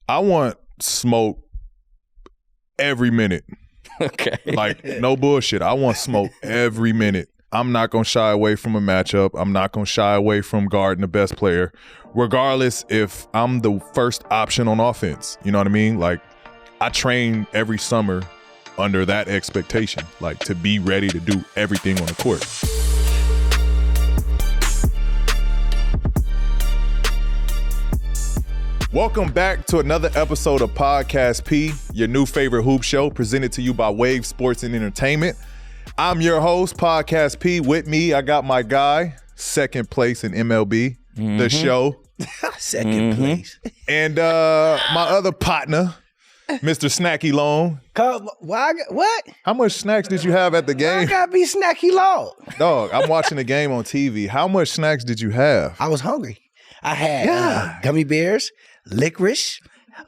I want smoke every minute. Okay. Like, no bullshit. I want smoke every minute. I'm not going to shy away from a matchup. I'm not going to shy away from guarding the best player, regardless if I'm the first option on offense. You know what I mean? Like, I train every summer under that expectation, like to be ready to do everything on the court. Welcome back to another episode of Podcast P, your new favorite hoop show presented to you by Wave Sports and Entertainment. I'm your host, Podcast P. With me, I got my guy, second place in MLB, the show. Second place. And my other partner, Mr. Snacky Long. What? How much snacks did you have at the game? I gotta be Snacky Long. Dog, I'm watching the game on TV. How much snacks did you have? I was hungry. I had gummy bears, licorice,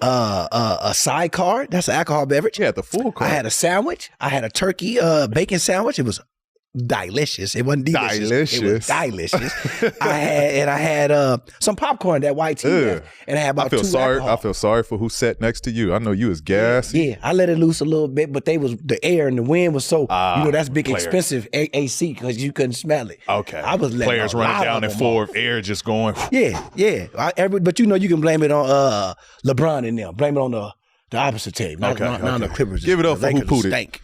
a sidecar. That's an alcohol beverage. Yeah, the full card. I had a sandwich. I had a turkey bacon sandwich. It was delicious. It wasn't delicious. It was delicious. I had some popcorn, that white tea, and I had about I feel sorry for who sat next to you. I know you was gassy. Yeah, I let it loose a little bit, but the air and the wind was so that's big expensive AC because you couldn't smell it. Okay, I was letting players running down in forward, air just going. Yeah. But you can blame it on LeBron and them. Blame it on the opposite team. Not the Clippers. Give it up for who pooted.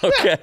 Okay.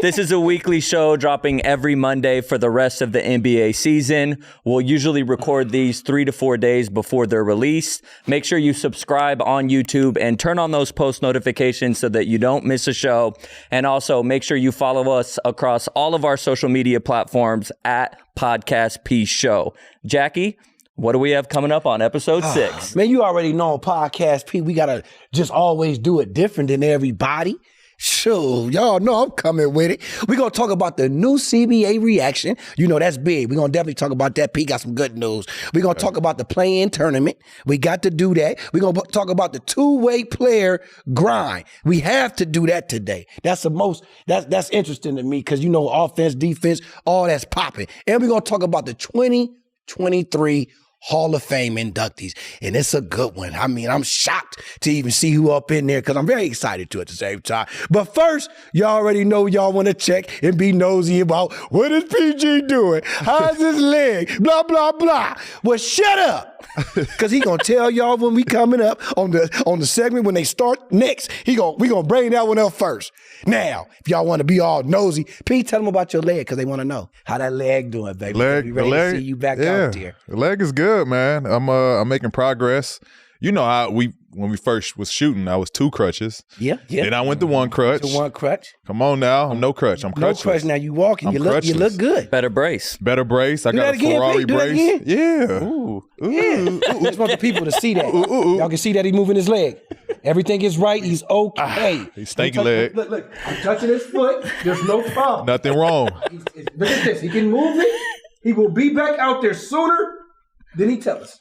This is a weekly show dropping every Monday for the rest of the NBA season. We'll usually record these 3 to 4 days before they're released. Make sure you subscribe on YouTube and turn on those post notifications so that you don't miss a show. And also make sure you follow us across all of our social media platforms at Podcast P Show. Jackie, what do we have coming up on episode 6? Man, you already know on Podcast P, we got to just always do it different than everybody. Sure, y'all know I'm coming with it. We're going to talk about the new CBA reaction. You know, that's big. We're going to definitely talk about that. P got some good news. We're going to talk about the play-in tournament. We got to do that. We're going to talk about the two-way player grind. We have to do that today. That's that's interesting to me because, you know, offense, defense, all that's popping. And we're going to talk about the 2023 Hall of Fame inductees. And it's a good one. I mean, I'm shocked to even see who up in there because I'm very excited to at the same time. But first, y'all already know y'all want to check and be nosy about what is PG doing? How's his leg? Blah, blah, blah. Well, shut up. Because he going to tell y'all when we coming up on the segment when they start next. We going to bring that one up first. Now, if y'all want to be all nosy, P, tell them about your leg because they want to know how that leg doing, baby. The ready to see you back out there. The leg is good, man. I'm making progress. You know, when we first was shooting, I was 2 crutches. Yeah. Then I went to 1 crutch. To 1 crutch. Come on now, I'm no crutch. I'm crutchless. No crutch. Now you walking. You look good. Better brace. I got a Ferrari brace. Yeah. Ooh. Yeah. I just want the people to see that. Y'all can see that he's moving his leg. Everything is right. He's okay. He's stinky leg. Look. I'm touching his foot. There's no problem. Nothing wrong. Look at this. He can move it. He will be back out there sooner. Then he tell us.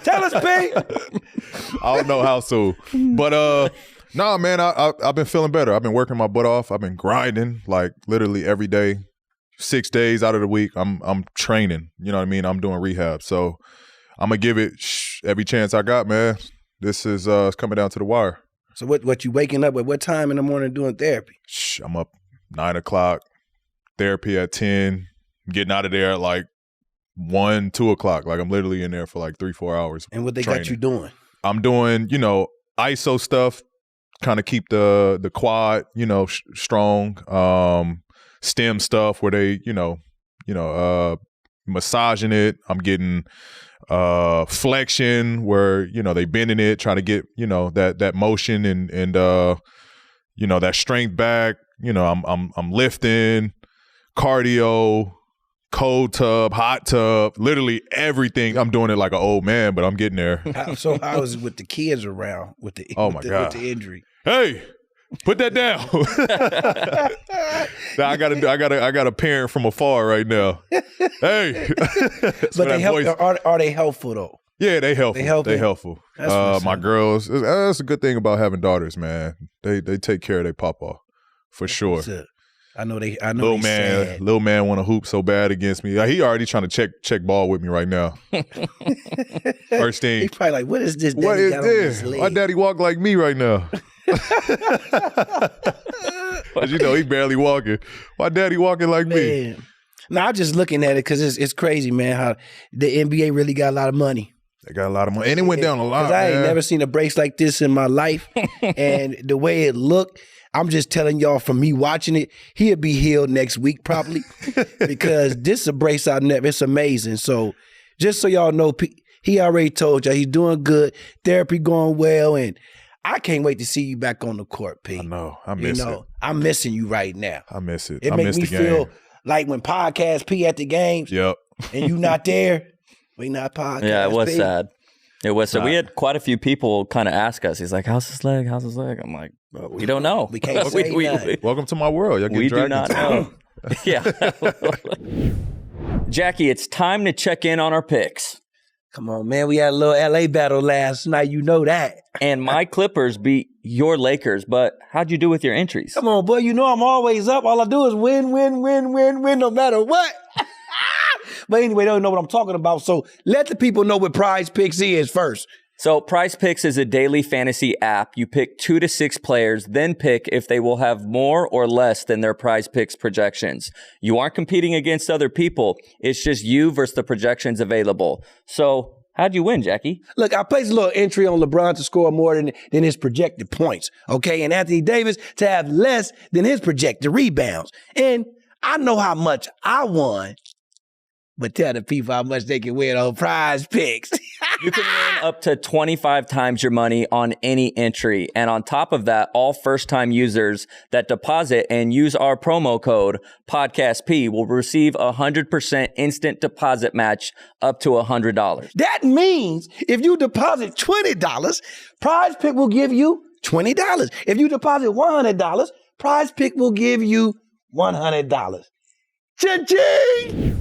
Tell us, P. I don't know how soon. But nah, man, I've been feeling better. I've been working my butt off. I've been grinding like literally every day. 6 days out of the week, I'm training. You know what I mean? I'm doing rehab. So I'm gonna give it every chance I got, man. This is it's coming down to the wire. So what you waking up at what time in the morning doing therapy? I'm up 9 o'clock, therapy at 10, getting out of there at like 1, 2 o'clock. Like I'm literally in there for like 3-4 hours. And what they training. got you doing? I'm doing, you know, ISO stuff, kind of keep the quad, you know, strong. Stem stuff where they, massaging it. I'm getting flexion where, you know, they bending it, trying to get, you know, that motion and that strength back. You know, I'm lifting, cardio, cold tub, hot tub, literally everything. I'm doing it like an old man, but I'm getting there. So how is it with the kids around with the with the injury? Hey, put that down. I got a parent from afar right now. Hey, but are they helpful though? Yeah, they helpful. They helpful. My girls. That's a good thing about having daughters, man. They take care of their papa for sure. I know they Little man want to hoop so bad against me. He already trying to check ball with me right now. First thing. He's probably like, what is this? What is this? My daddy walk like me right now. But he barely walking. My daddy walking like me. No, I'm just looking at it because it's crazy, man, how the NBA really got a lot of money. They got a lot of money. And it went down a lot, I ain't never seen a brace like this in my life. And the way it looked, I'm just telling y'all from me watching it, he'll be healed next week probably because this is a brace I never, it's amazing. So just so y'all know, he already told y'all he's doing good, therapy going well, and I can't wait to see you back on the court, P. I know. I miss it. I'm missing you right now. I miss it. It makes me feel like when Podcast P at the games and you not there, we not Podcast Yeah, it was P. sad. It was sad. We had quite a few people kind of ask us. He's like, how's his leg? How's his leg? I'm like, we don't know. We can't say nothing. Welcome to my world. We do not know. Yeah. Jackie, it's time to check in on our picks. Come on, man. We had a little LA battle last night. You know that. And my Clippers beat your Lakers, but how'd you do with your entries? Come on, boy. You know I'm always up. All I do is win, no matter what. But anyway, they don't know what I'm talking about. So let the people know what Prize Picks is first. So Prize Picks is a daily fantasy app. You pick 2 to 6 players, then pick if they will have more or less than their Prize Picks projections. You aren't competing against other people. It's just you versus the projections available. So how'd you win, Jackie? Look, I placed a little entry on LeBron to score more than his projected points, okay? And Anthony Davis to have less than his projected rebounds. And I know how much I won, but tell the people how much they can win on Prize Picks. You can win up to 25 times your money on any entry. And on top of that, all first-time users that deposit and use our promo code PodcastP will receive a 100% instant deposit match up to $100. That means if you deposit $20, Prize Pick will give you $20. If you deposit $100, Prize Pick will give you $100. Cha-ching!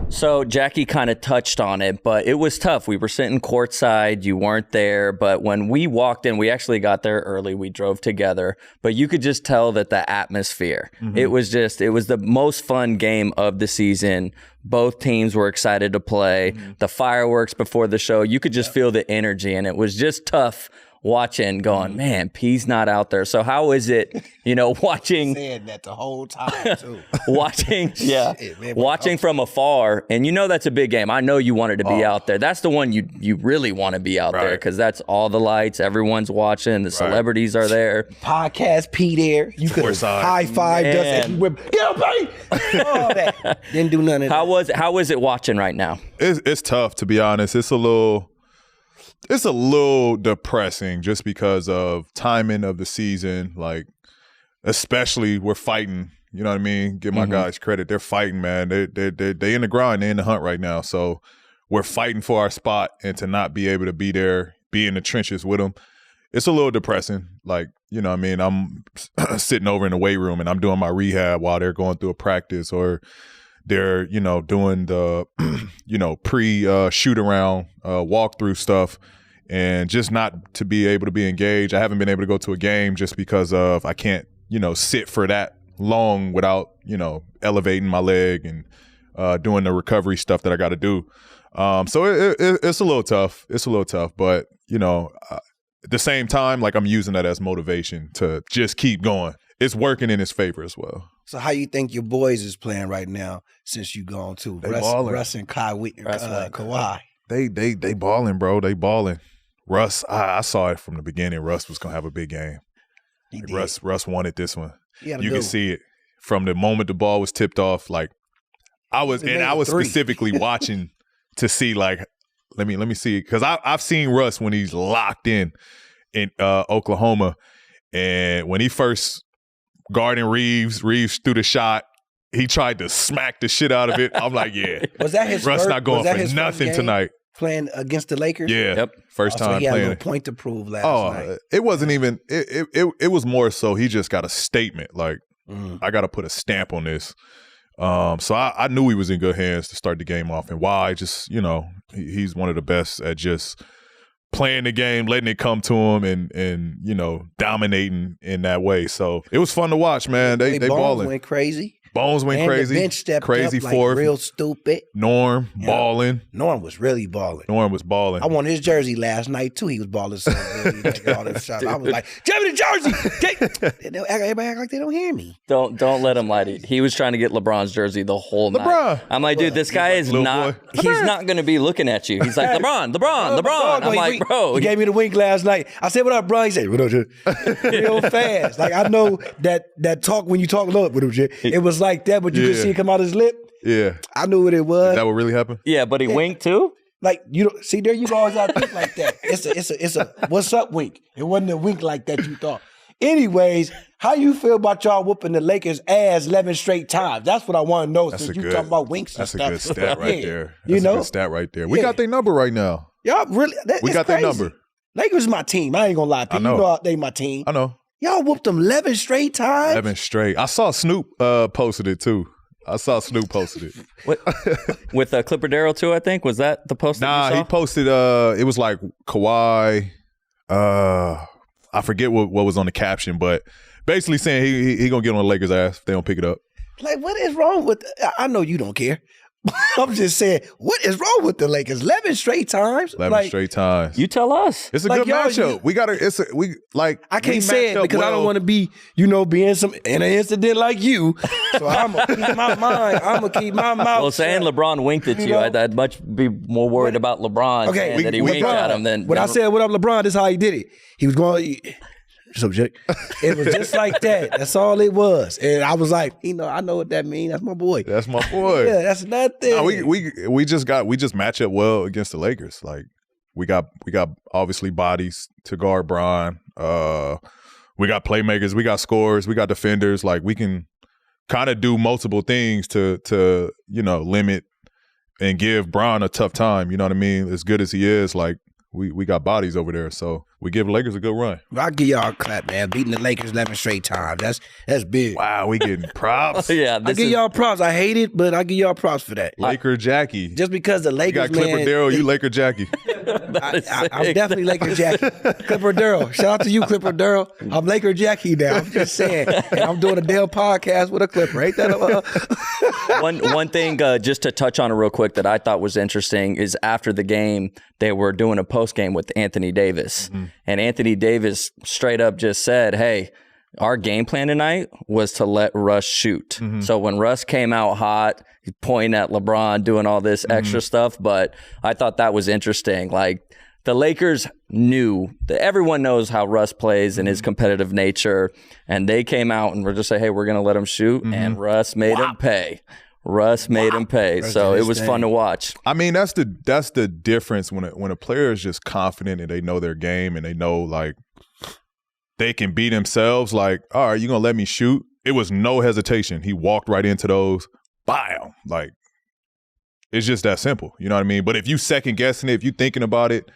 So Jackie kind of touched on it, but it was tough. We were sitting courtside. You weren't there. But when we walked in, we actually got there early. We drove together. But you could just tell that the atmosphere, it was the most fun game of the season. Both teams were excited to play. The fireworks before the show, you could just feel the energy. And it was just tough watching, going, man, P's not out there. So how is it, watching? Saying that the whole time too. watching from afar, and that's a big game. I know you wanted to be out there. That's the one you really want to be out there because that's all the lights. Everyone's watching. The celebrities are there. Podcast P there. You could have high-fived us. And get up, buddy. All that. Didn't do none of that. How is it watching right now? It's tough, to be honest. It's a little depressing just because of timing of the season. Like, especially we're fighting. You know what I mean? Give my guys credit. They're fighting, man. They in the grind. They're in the hunt right now. So we're fighting for our spot, and to not be able to be there, be in the trenches with them, it's a little depressing. Like, you know what I mean? I'm sitting over in the weight room and I'm doing my rehab while they're going through a practice, or they're, doing the, pre-shoot around, walkthrough stuff, and just not to be able to be engaged. I haven't been able to go to a game just because of I can't, sit for that long without, elevating my leg and doing the recovery stuff that I got to do. So it's a little tough. It's a little tough, but, at the same time, like, I'm using that as motivation to just keep going. It's working in his favor as well. So how you think your boys is playing right now since you gone to Russ and Kawhi? They balling, bro. They balling. Russ, I saw it from the beginning. Russ was gonna have a big game. Russ wanted this one. You can see it from the moment the ball was tipped off. Like, I was specifically watching to see, like, let me see it, because I've seen Russ when he's locked in Oklahoma, and when he first guarding Reeves threw the shot, he tried to smack the shit out of it. I'm like, yeah, was that his Russ first, not going for nothing tonight. Playing against the Lakers? Yeah. Yep. First time so he had playing. A little point to prove last night. It wasn't even it was more so he just got a statement, like, I gotta put a stamp on this. So I knew he was in good hands to start the game off. And why? Just, he's one of the best at just playing the game, letting it come to them, and you know, dominating in that way. So it was fun to watch, man. They balling. Went crazy. Bones went and crazy. The bench stepped crazy up fourth. like real stupid. Norm balling. Norm was really balling. Norm was balling. I won his jersey last night too. He was balling so good. All them shots. I was like, "Give me the jersey!" Everybody act like they don't hear me. Don't let him lie to you. He was trying to get LeBron's jersey the whole night. LeBron. I'm like, dude, this guy is not. He's not going to be looking at you. He's like, LeBron. I'm like, bro. He gave me the wink last night. I said, "What up, bro?" He said, "What up, Jay?" Real fast. Like I know that talk when you talk low, what up, Jay? It was like that, but you could see it come out his lip. Yeah. I knew what it was. Is that what really happened? Yeah, but he winked too. Like you don't see there, you always gotta think like that. It's a what's up wink. It wasn't a wink like that you thought. Anyways, how you feel about y'all whooping the Lakers' ass 11 straight times? That's what I want to know. Since you talking about winks and stuff. That's a good stat right there. That's a good stat right there. We got their number right now. Y'all really? We got their number. Lakers is my team. I ain't gonna lie to you. You know they my team. I know. Y'all whooped them 11 straight times. 11 straight. I saw Snoop posted it too. With Clipper Darrell too, I think. Was that the post? Nah, he posted. It was like Kawhi. I forget what was on the caption, but basically saying he gonna get on the Lakers' ass if they don't pick it up. Like, what is wrong with? I know you don't care. I'm just saying, what is wrong with the Lakers? 11 straight times. 11 straight times. You tell us. It's a good matchup. I can't say it because I don't want to be, in an incident like you. So I'm gonna keep my mind. I'm gonna keep my mouth. Well, saying LeBron winked at you, I'd much be more worried about LeBron saying that he winked at him than. When I said what up, LeBron, this is how he did it. He was going. Subject. It was just like that. That's all it was. And I was like, I know what that means. That's my boy. That's my boy. Yeah, that's nothing. No, we just match up well against the Lakers. Like we got obviously bodies to guard Bron. We got playmakers, we got scorers, we got defenders. Like we can kind of do multiple things to limit and give Bron a tough time. You know what I mean? As good as he is, like we got bodies over there, so we give the Lakers a good run. I'll give y'all a clap, man. Beating the Lakers 11 straight times. That's big. Wow, we getting props. Yeah, I give y'all props. I hate it, but I give y'all props for that. Laker Jackie. Just because the Lakers, you got Clipper Darrell, you Laker Jackie. I'm definitely Laker Jackie. Clipper Darrell. Shout out to you, Clipper Darrell. I'm Laker Jackie now. I'm just saying. And I'm doing a damn podcast with a Clipper. Ain't that One thing just to touch on it real quick that I thought was interesting is after the game, they were doing a post game with Anthony Davis. Mm-hmm. And Anthony Davis straight up just said, hey, our game plan tonight was to let Russ shoot. Mm-hmm. So when Russ came out hot, pointing at LeBron, doing all this extra stuff. But I thought that was interesting. Like the Lakers knew that everyone knows how Russ plays and his competitive nature. And they came out and were just saying, hey, we're going to let him shoot. Mm-hmm. And Russ made him pay. Russ made him pay, so it was fun to watch. I mean, that's the difference when a player is just confident and they know their game and they know like they can beat themselves. Like, all right, you gonna let me shoot? It was no hesitation. He walked right into those. Bam! Like, it's just that simple. You know what I mean? But if you second guessing it, if you thinking about it,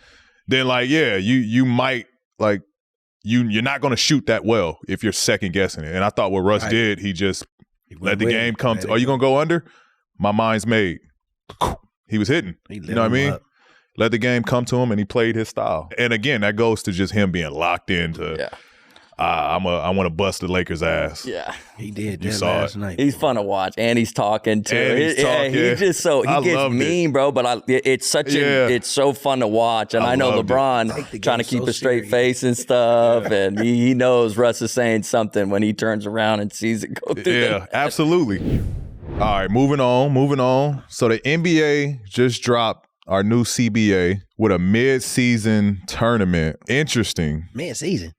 then like, yeah, you might like you're not gonna shoot that well if you're second guessing it. And I thought what Russ did, he just let the game come to, are you going to go under? My mind's made. He was hitting. You know what I mean? Let the game come to him, and he played his style. And again, that goes to just him being locked into, I want to bust the Lakers' ass. Yeah. He did that last night. He's fun to watch, and he's talking too. He gets mean, bro, but it's it's so fun to watch. And I know LeBron trying to keep a straight face and stuff, and he knows Russ is saying something when he turns around and sees it go through. Yeah, absolutely. All right, moving on. So the NBA just dropped our new CBA with a mid-season tournament. Interesting. Mid-season.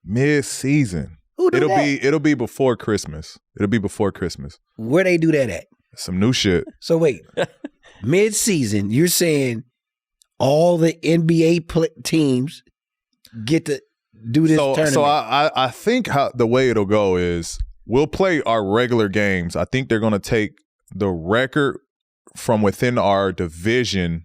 Who do that? It'll be before Christmas. Where they do that at? Some new shit. So wait, mid-season, you're saying all the NBA teams get to do this tournament? So I think the way it'll go is we'll play our regular games. I think they're going to take the record from within our division.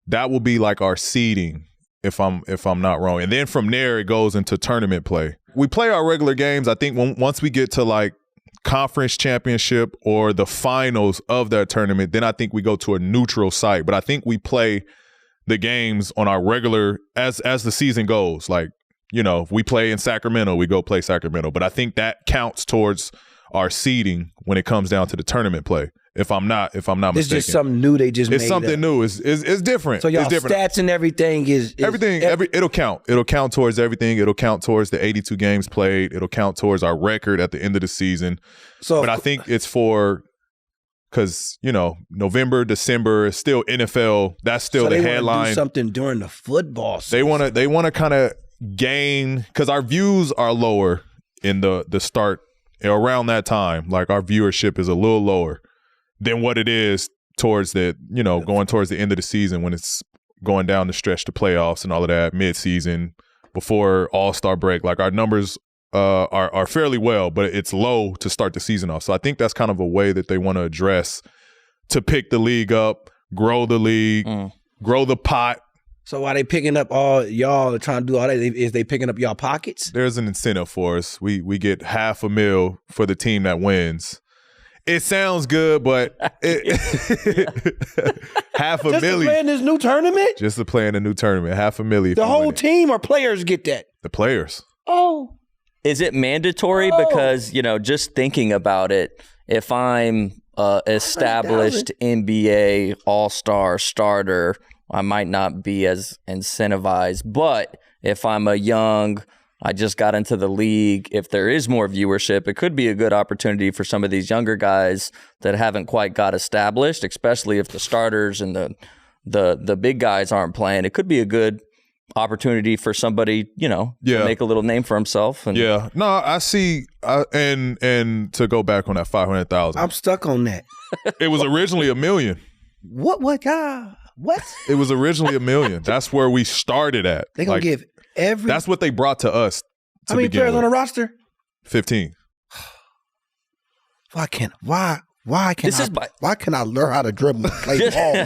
That will be like our seeding, if I'm not wrong. And then from there, it goes into tournament play. We play our regular games. I think once we get to like conference championship or the finals of that tournament, then I think we go to a neutral site. But I think we play the games on our regular as the season goes. Like, you know, if we play in Sacramento, we go play Sacramento. But I think that counts towards our seeding when it comes down to the tournament play. If I'm not mistaken. It's just something new they just made. It's something up. New. It's different. So y'all it's different. stats and everything is everything. It'll count. It'll count towards everything. It'll count towards the 82 games played. It'll count towards our record at the end of the season. So, but I think it's because, you know, November, December is still NFL. That's still the headline. Do something during the football season. They want to kind of gain, because our views are lower in the start around that time. Like, our viewership is a little lower than what it is towards the, you know, going towards the end of the season when it's going down the stretch to playoffs and all of that, mid-season, before All-Star break. Like, our numbers are fairly well, but it's low to start the season off. So I think that's kind of a way that they want to address to pick the league up, grow the league, grow the pot. So while they picking up all y'all trying to do all that, is they picking up y'all pockets? There's an incentive for us. We get $500,000 for the team that wins. It sounds good, but $500,000 just to play in this new tournament? Just to play in a new tournament. $500,000. The whole team or players get that? The players. Oh. Is it mandatory? Because, you know, just thinking about it, if I'm established NBA all-star starter, I might not be as incentivized. But if I'm a young, I just got into the league, if there is more viewership, it could be a good opportunity for some of these younger guys that haven't quite got established, especially if the starters and the big guys aren't playing. It could be a good opportunity for somebody, you know, to make a little name for himself. And no, I see. And to go back on that 500,000, I'm stuck on that. It was originally $1 million. What? What? It was originally $1 million. That's where we started at. They gonna give every. That's what they brought to us. How many players on the roster? 15. Why can I learn how to dribble and play ball?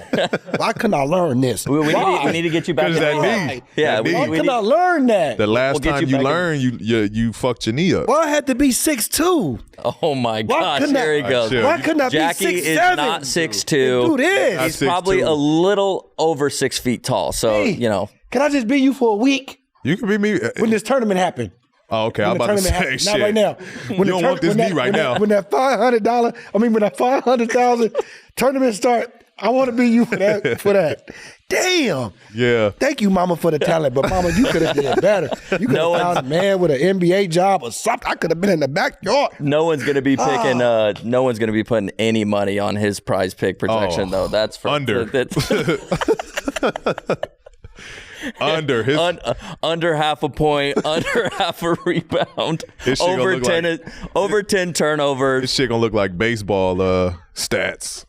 Why couldn't I learn this? We need to get you back. Because that knee. Yeah, why couldn't I learn that? The last time you learned, you fucked your knee up. Well, I had to be 6'2". Oh my gosh, there he goes. Why couldn't I Jackie be 6'7"? is not 6'2". Do this. He's probably a little over 6 feet tall. So, you know. Can I just be you for a week? You can be me. When this tournament happened. Oh, okay. I'm about to say shit. Not right now. You don't want this knee right now. When that $500,000 tournament start, I want to be you for that. Damn. Yeah. Thank you, Mama, for the talent. But Mama, you could have done better. You could have found a man with an NBA job or something. I could have been in the backyard. No one's gonna be picking. No one's gonna be putting any money on his prize pick projection, though. That's for under. Under half a point, under half a rebound, over 10 turnovers. This shit gonna look like baseball stats.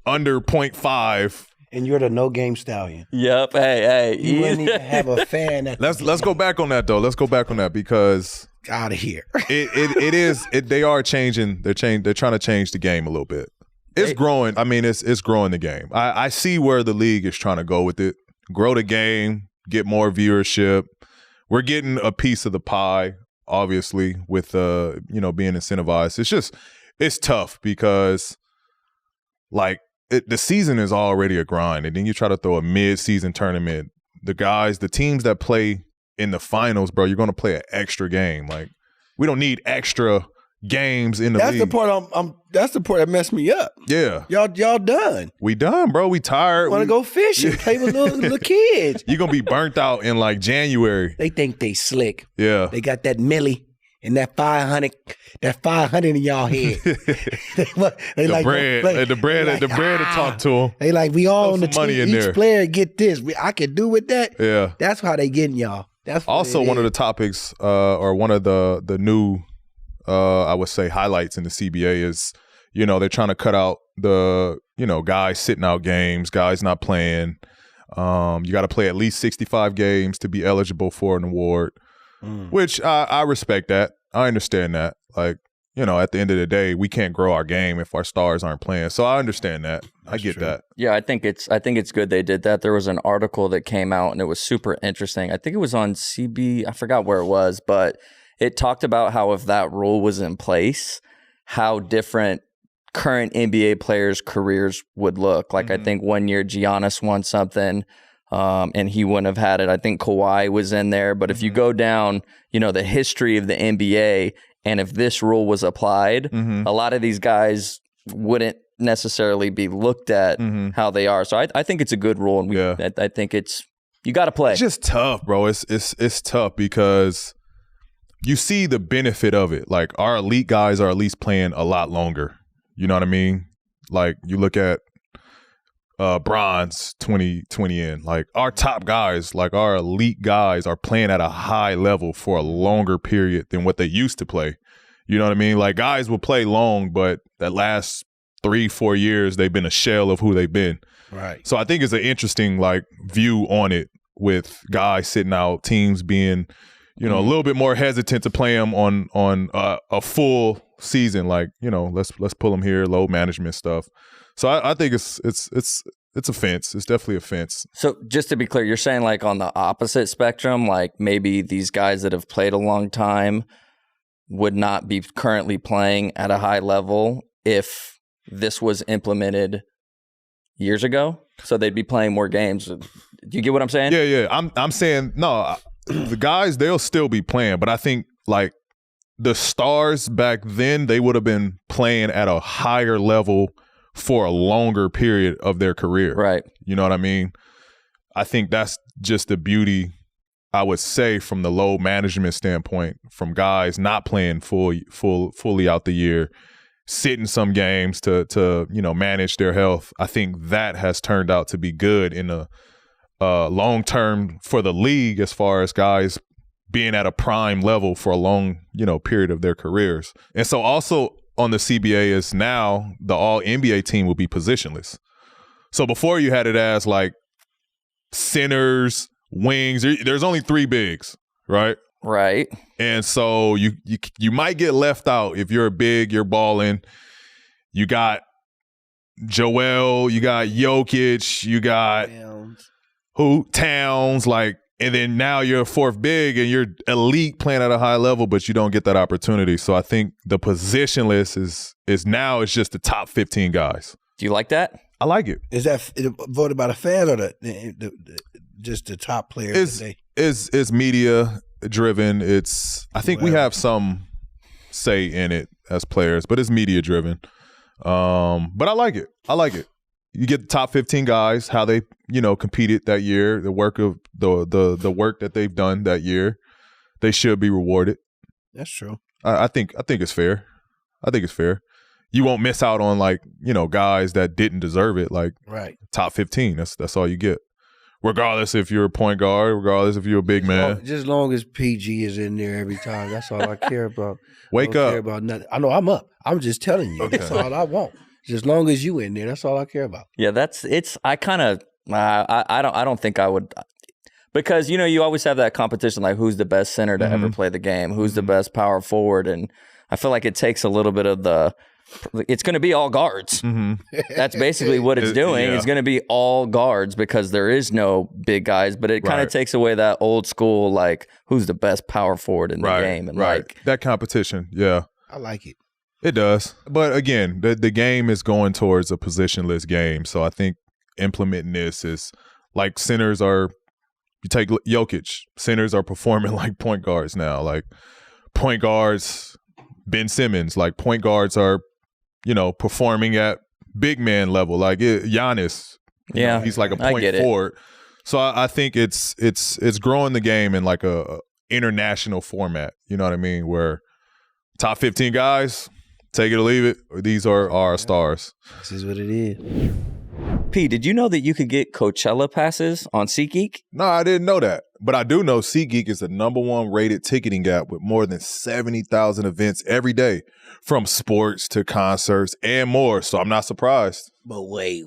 Under 0.5. And you're the no game stallion. Yep. Hey. You wouldn't even have a fan. Let's go back on that though. Let's go back on that because out of here. They are changing. They're trying to change the game a little bit. It's growing. I mean, it's growing the game. I see where the league is trying to go with it. Grow the game. Get more viewership. We're getting a piece of the pie, obviously, with being incentivized. It's tough because like the season is already a grind, and then you try to throw a mid-season tournament. The teams that play in the finals, bro, you're going to play an extra game. Like, we don't need extra games in the league. That's the part that messed me up. Yeah. Y'all done. We done, bro. We tired. Want to go fishing, play with little kids. You're going to be burnt out in like January. They think they slick. Yeah. They got that milli and that 500 in y'all head. the bread to talk to them. They like, we all on the money team. in Each there. player get this. I can do with that. Yeah. That's how they getting y'all. That's also one of the topics or one of the new I would say highlights in the CBA is, they're trying to cut out the, guys sitting out games, guys not playing. You got to play at least 65 games to be eligible for an award, which I respect that. I understand that. Like, at the end of the day, we can't grow our game if our stars aren't playing. So I understand that. I get that. Yeah, I think it's good they did that. There was an article that came out and it was super interesting. I think it was on CB. I forgot where it was, but it talked about how if that rule was in place, how different current NBA players' careers would look. Like, I think one year Giannis won something. and he wouldn't have had it. I think Kawhi was in there. But if you go down, the history of the NBA, and if this rule was applied, a lot of these guys wouldn't necessarily be looked at how they are. So I think it's a good rule, and I think you got to play. It's just tough, bro. It's tough because you see the benefit of it. Like, our elite guys are at least playing a lot longer. You know what I mean? Like, you look at Bronze 2020 in. Like, our top guys, like our elite guys, are playing at a high level for a longer period than what they used to play. You know what I mean? Like, guys will play long, but that last 3-4 years, they've been a shell of who they've been. Right. So I think it's an interesting view on it, with guys sitting out, teams being, a little bit more hesitant to play them on a full season. Like, let's pull them here, load management stuff. So I think it's a fence. It's definitely a fence. So just to be clear, you're saying like on the opposite spectrum, like maybe these guys that have played a long time would not be currently playing at a high level if this was implemented years ago, so they'd be playing more games. Do you get what I'm saying? Yeah. I'm saying, no, the guys, they'll still be playing, but I think like the stars back then, they would have been playing at a higher level for a longer period of their career. Right. You know what I mean? I think that's just the beauty, I would say, from the load management standpoint, from guys not playing fully out the year, sitting some games to manage their health. I think that has turned out to be good in the long term for the league, as far as guys being at a prime level for a long period of their careers. And so also on the CBA is now the all NBA team will be positionless. So before you had it as like centers, wings. There's only 3 bigs, right? Right. And so you might get left out if you're a big, you're balling. You got Joel, you got Jokic, you got Towns, like, and then now you're a 4th big and you're elite playing at a high level, but you don't get that opportunity. So I think the positionless is now it's just the top 15 guys. Do you like that? I like it. Is that voted by the fans or just the top players? It's media driven. I think we have some say in it as players, but it's media driven. But I like it. You get the top 15 guys, how they, competed that year, the work of the work that they've done that year. They should be rewarded. That's true. I think it's fair. I think it's fair. You won't miss out on guys that didn't deserve it. Like, right. Top 15. That's all you get. Regardless if you're a point guard, regardless if you're a big man. Just as long as PG is in there every time, that's all I care about. Wake up. Care about nothing. I know I'm up. I'm just telling you. Okay. That's all I want. Just as long as you in there, that's all I care about. Yeah, I don't think I would, because you always have that competition, like who's the best center to ever play the game, who's the best power forward, and I feel like it takes a little bit of it's going to be all guards. That's basically what it's doing. Yeah. It's going to be all guards because there is no big guys, but it kind of takes away that old school, like who's the best power forward in the game, and like that competition. Yeah, I like it. It does. But again, the game is going towards a positionless game. So I think implementing this is like centers are, you take Jokic, centers are performing like point guards now. Like point guards, Ben Simmons, like point guards are, performing at big man level. Like Giannis, he's like a point forward. So I think it's growing the game in like a international format. You know what I mean? Where top 15 guys, take it or leave it. These are our stars. This is what it is. P, did you know that you could get Coachella passes on SeatGeek? No, I didn't know that. But I do know SeatGeek is the #1 rated ticketing app with more than 70,000 events every day, from sports to concerts and more. So I'm not surprised. But wait.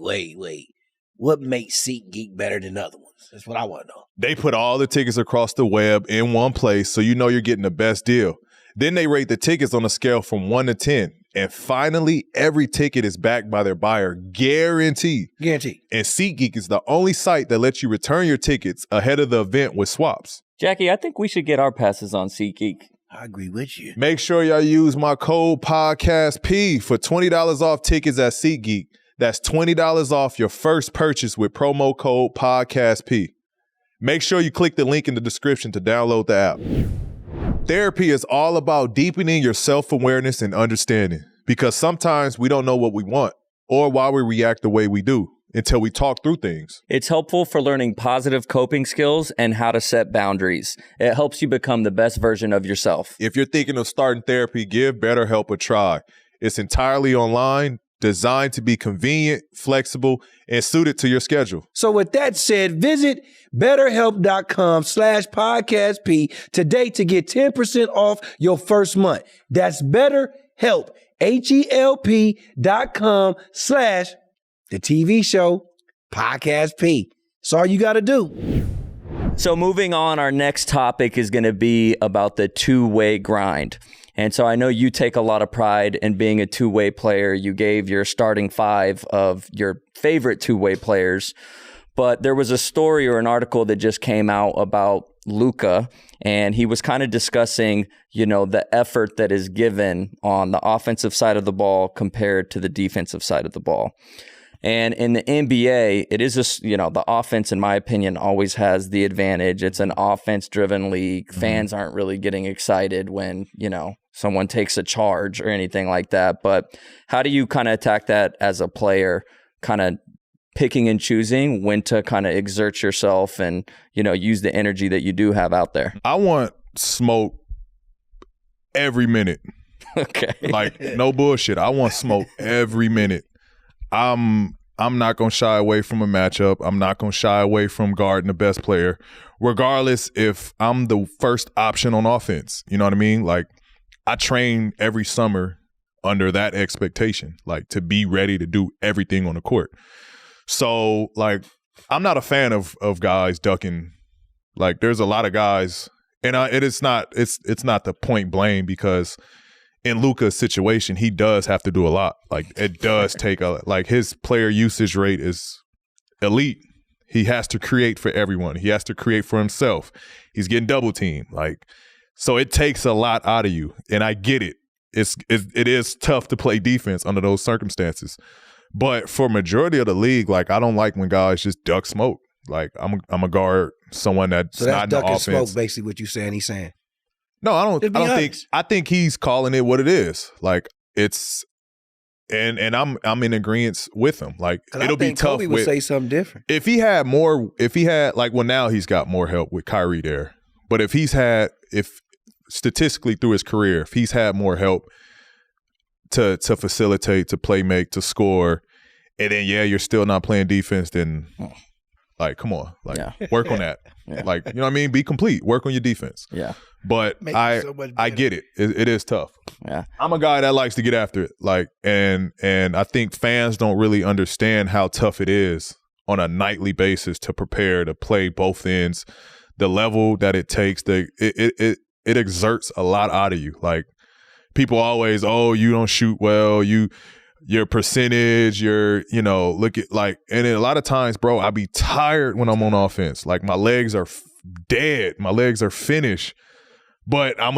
What makes SeatGeek better than other ones? That's what I want to know. They put all the tickets across the web in one place, so you're getting the best deal. Then they rate the tickets on a scale from 1 to 10. And finally, every ticket is backed by their buyer, guaranteed. Guaranteed. And SeatGeek is the only site that lets you return your tickets ahead of the event with swaps. Jackie, I think we should get our passes on SeatGeek. I agree with you. Make sure y'all use my code PODCASTP for $20 off tickets at SeatGeek. That's $20 off your first purchase with promo code PODCASTP. Make sure you click the link in the description to download the app. Therapy is all about deepening your self-awareness and understanding, because sometimes we don't know what we want or why we react the way we do until we talk through things. It's helpful for learning positive coping skills and how to set boundaries. It helps you become the best version of yourself. If you're thinking of starting therapy, give BetterHelp a try. It's entirely online, designed to be convenient, flexible, and suited to your schedule. So with that said, visit BetterHelp.com/podcastp today to get 10% off your first month. That's BetterHelp, HELP.com/ the TV show Podcast P. That's all you got to do. So moving on, our next topic is going to be about the two-way grind. And so I know you take a lot of pride in being a two-way player. You gave your starting five of your favorite two-way players. But there was a story or an article that just came out about Luka, and he was kind of discussing, the effort that is given on the offensive side of the ball compared to the defensive side of the ball. And in the NBA, it is the offense, in my opinion, always has the advantage. It's an offense-driven league. Mm-hmm. Fans aren't really getting excited when, someone takes a charge or anything like that. But how do you kind of attack that as a player, kind of picking and choosing when to kind of exert yourself and, use the energy that you do have out there? I want smoke every minute. Okay. Like, no bullshit. I want smoke every minute. I'm not going to shy away from a matchup. I'm not going to shy away from guarding the best player, regardless if I'm the first option on offense. You know what I mean? Like, I train every summer under that expectation, like to be ready to do everything on the court. So, like, I'm not a fan of guys ducking. Like, there's a lot of guys, and it's not the point blame, because in Luka's situation, he does have to do a lot. Like, it does take his player usage rate is elite. He has to create for everyone. He has to create for himself. He's getting double teamed. Like, so it takes a lot out of you, and I get it. It is tough to play defense under those circumstances. But for majority of the league, like, I don't like when guys just duck smoke. Like, I'm a guard someone that's not in the offense. So that's ducking smoke, basically what you're saying. He's saying. No, I don't think. I think he's calling it what it is. Like, it's, and I'm in agreement with him. Like, it'll be tough. Kobe would say something different. If he had now he's got more help with Kyrie there. But if statistically through his career, if he's had more help to facilitate, to play make, to score, and then you're still not playing defense, then like, come on, like, work on that. Yeah. Like, you know what I mean? Be complete. Work on your defense. Yeah. But I get it. It is tough. Yeah. I'm a guy that likes to get after it. Like, and I think fans don't really understand how tough it is on a nightly basis to prepare to play both ends. The level that it takes, it exerts a lot out of you. Like, people always, you don't shoot well, your percentage, look at, like, and then a lot of times, bro, I be tired when I'm on offense. Like, my legs are dead. My legs are finished. But I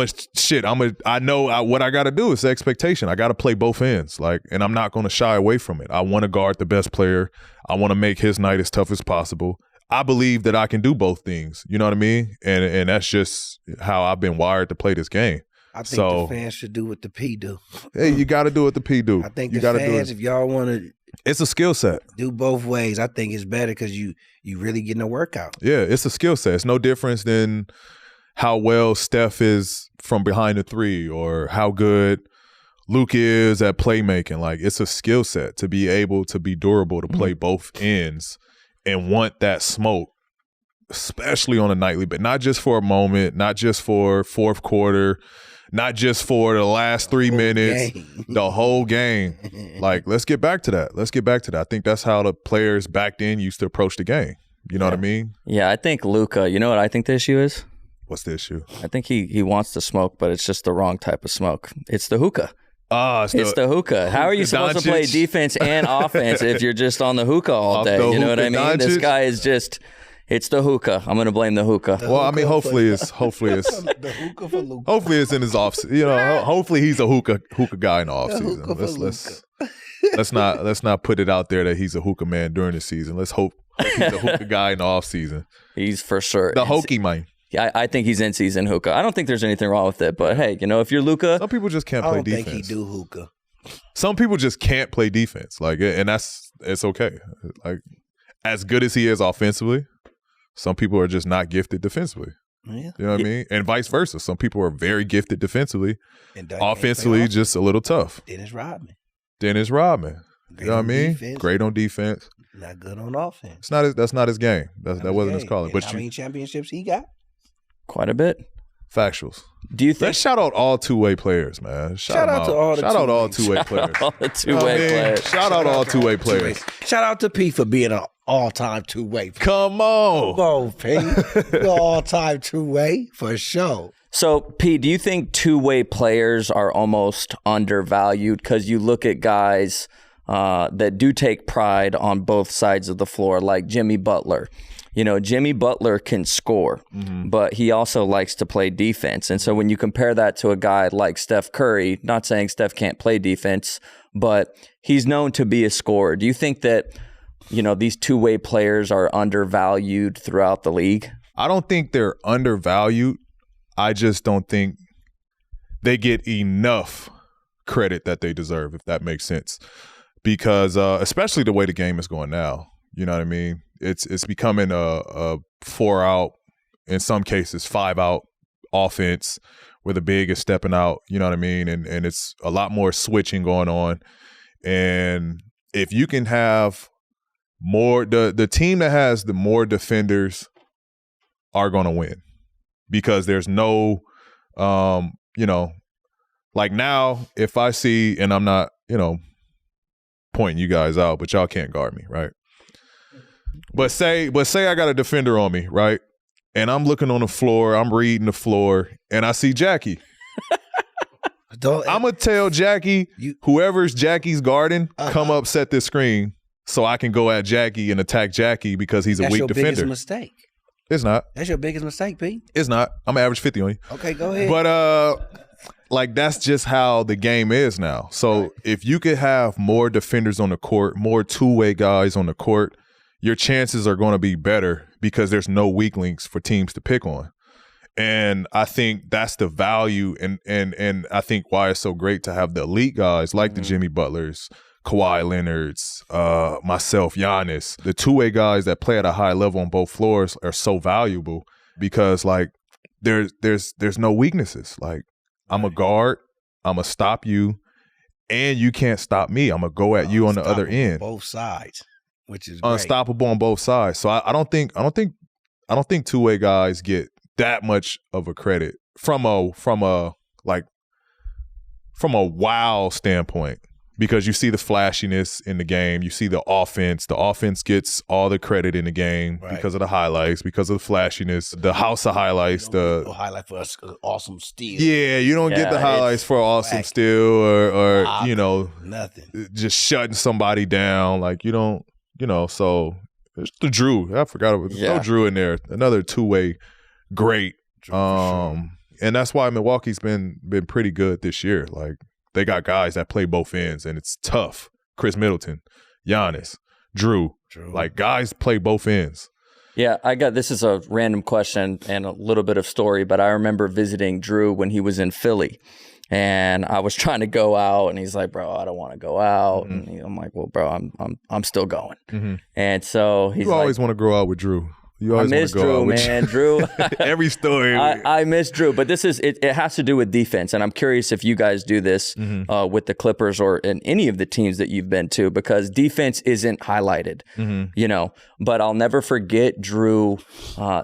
know what I got to do is expectation. I got to play both ends. Like, and I'm not going to shy away from it. I want to guard the best player. I want to make his night as tough as possible. I believe that I can do both things. You know what I mean? And that's just how I've been wired to play this game. I think the fans should do what the P do. Hey, you got to do what the P do. I think the fans, if y'all want to, it's a skill set. Do both ways. I think it's better because you really getting a workout. Yeah, it's a skill set. It's no difference than how well Steph is from behind the three or how good Luke is at playmaking. Like, it's a skill set to be able to be durable, to play both ends and want that smoke, especially on a nightly, but not just for a moment, not just for fourth quarter, not just for the last 3 minutes, the whole game. Like, let's get back to that. I think that's how the players back then used to approach the game. You know what I mean? Yeah, I think Luka, you know what I think the issue is? What's the issue? I think he wants to smoke, but it's just the wrong type of smoke. It's the hookah. It's the hookah. How are you supposed to play defense and offense if you're just on the hookah all day? You know what I mean? This guy is just, it's the hookah. I'm going to blame the hookah. Hopefully it's the hookah for Luka. Hopefully it's in his off. Hopefully he's a hookah guy in the off season. let's not put it out there that he's a hookah man during the season. Let's hope he's a hookah guy in the off season. He's for sure the hokey man. Yeah, I think he's in season hookah. I don't think there's anything wrong with it, but hey, if you're Luka, some people just can't play defense. I don't think he do hookah. Some people just can't play defense, and it's okay. Like as good as he is offensively, some people are just not gifted defensively. Yeah. You know what I mean? And vice versa. Some people are very gifted defensively, and offensively just a little tough. Dennis Rodman. You know what I mean? Defense. Great on defense. Not good on offense. That's not his game. That wasn't his calling. But how many championships he got? Quite a bit. Factuals. Do you think? Let's shout out all two-way players, man. Shout out to all two-way players. All the two-way players. Shout out all two-way players. Shout out to P for being an all-time two-way player. Come on, P. You're all-time two-way for sure. So, P, do you think two-way players are almost undervalued? Because you look at guys that do take pride on both sides of the floor, like Jimmy Butler. Jimmy Butler can score, but he also likes to play defense. And so when you compare that to a guy like Steph Curry, not saying Steph can't play defense, but he's known to be a scorer. Do you think that, these two-way players are undervalued throughout the league? I don't think they're undervalued. I just don't think they get enough credit that they deserve, if that makes sense. Because especially the way the game is going now, you know what I mean? It's becoming a 4-out, in some cases 5-out offense where the big is stepping out, you know what I mean? And it's a lot more switching going on. And if you can have more, the team that has the more defenders are going to win, because there's no, like now, if I see, and I'm not, pointing you guys out, but y'all can't guard me, right? But say I got a defender on me, right? And I'm looking on the floor, I'm reading the floor, and I see Jackie. I'm going to tell Jackie, whoever's Jackie's guarding, come up, set this screen so I can go at Jackie and attack Jackie because he's a weak defender. That's your biggest mistake. It's not. That's your biggest mistake, Pete. It's not. I'm average 50 on you. Okay, go ahead. But that's just how the game is now. So if you could have more defenders on the court, more two-way guys on the court, your chances are going to be better because there's no weak links for teams to pick on. And I think that's the value, and I think why it's so great to have the elite guys like the Jimmy Butlers, Kawhi Leonards, myself, Giannis. The two-way guys that play at a high level on both floors are so valuable because there's no weaknesses. Like, I'm a guard, I'm going to stop you, and you can't stop me. I'm going to go at you on the other end. Both sides, which is great. Unstoppable on both sides. So I don't think two-way guys get that much of a credit from a wow standpoint, because you see the flashiness in the game, you see the offense. The offense gets all the credit in the game because of the highlights, because of the flashiness, the house of highlights, the highlight for us, awesome steal. Yeah, you don't get the highlights for awesome steal or nothing. Just shutting somebody down. Like you don't, so there's the Drew. I forgot it was no Drew in there. Another two-way great. And that's why Milwaukee's been pretty good this year. Like, they got guys that play both ends, and it's tough. Chris Middleton, Giannis, Drew. Like, guys play both ends. Yeah, this is a random question and a little bit of story, but I remember visiting Drew when he was in Philly, and I was trying to go out, and he's like, "Bro, I don't want to go out." And I'm like, "Well, bro, I'm still going." And so he's always want to go out with Drew. I miss Drew, man. Drew. Every story. I miss Drew, but this is it has to do with defense, and I'm curious if you guys do this with the Clippers or in any of the teams that you've been to, because defense isn't highlighted, But I'll never forget Drew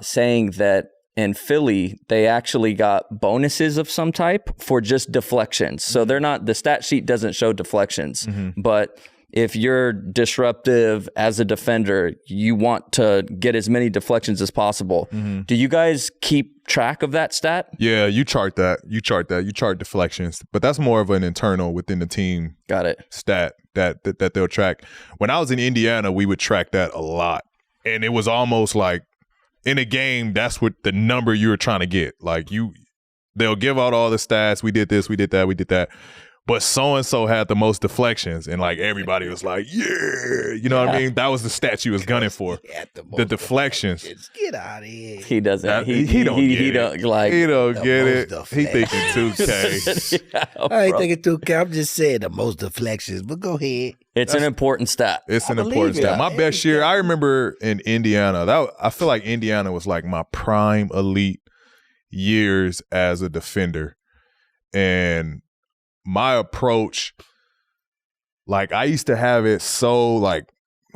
saying that in Philly, they actually got bonuses of some type for just deflections. So they're not, the stat sheet doesn't show deflections, but if you're disruptive as a defender, you want to get as many deflections as possible. Do you guys keep track of that stat? Yeah, you chart that. You chart deflections, but that's more of an internal within the team. Got it. Stat that they'll track. When I was in Indiana, we would track that a lot, and it was almost like in a game, that's what the number you were trying to get. Like they'll give out all the stats. We did this, we did that, we did that. but so-and-so had the most deflections. And like everybody was like, yeah. You know what I mean? That was the stat you was gunning for. The deflections. Get out of here. He doesn't. He don't get he it. don't like. He don't get it. most He thinking 2K. Yeah, I ain't bro. thinking 2K. I'm just saying the most deflections. But go ahead. It's an important stat. It's an I believe important it. stat. My best year, I remember in Indiana. I feel like Indiana was like my prime elite years as a defender. And my approach, like I used to have it so like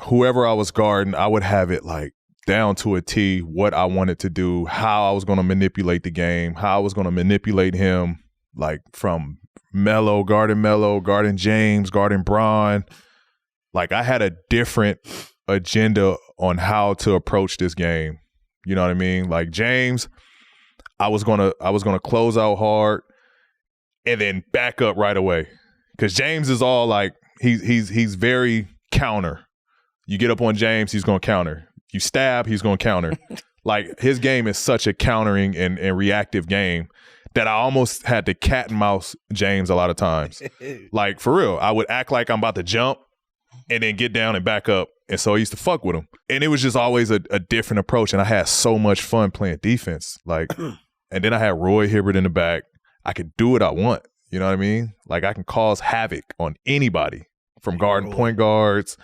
whoever I was guarding, I would have it like down to a T what I wanted to do, how I was going to manipulate the game, how I was going to manipulate him, like from Melo, guarding James, guarding Bron. Like I had a different agenda on how to approach this game. You know what I mean? Like James, I was gonna close out hard and then back up right away. Cause James is all like he's very counter. You get up on James, he's gonna counter. You stab, he's gonna counter. Like his game is such a countering and reactive game that I almost had to cat and mouse James a lot of times. Like for real, I would act like I'm about to jump and then get down and back up. And so I used to fuck with him. And it was just always a different approach. And I had so much fun playing defense. Like, and then I had Roy Hibbert in the back. I could do what I want. You know what I mean? Like I can cause havoc on anybody from guarding point guards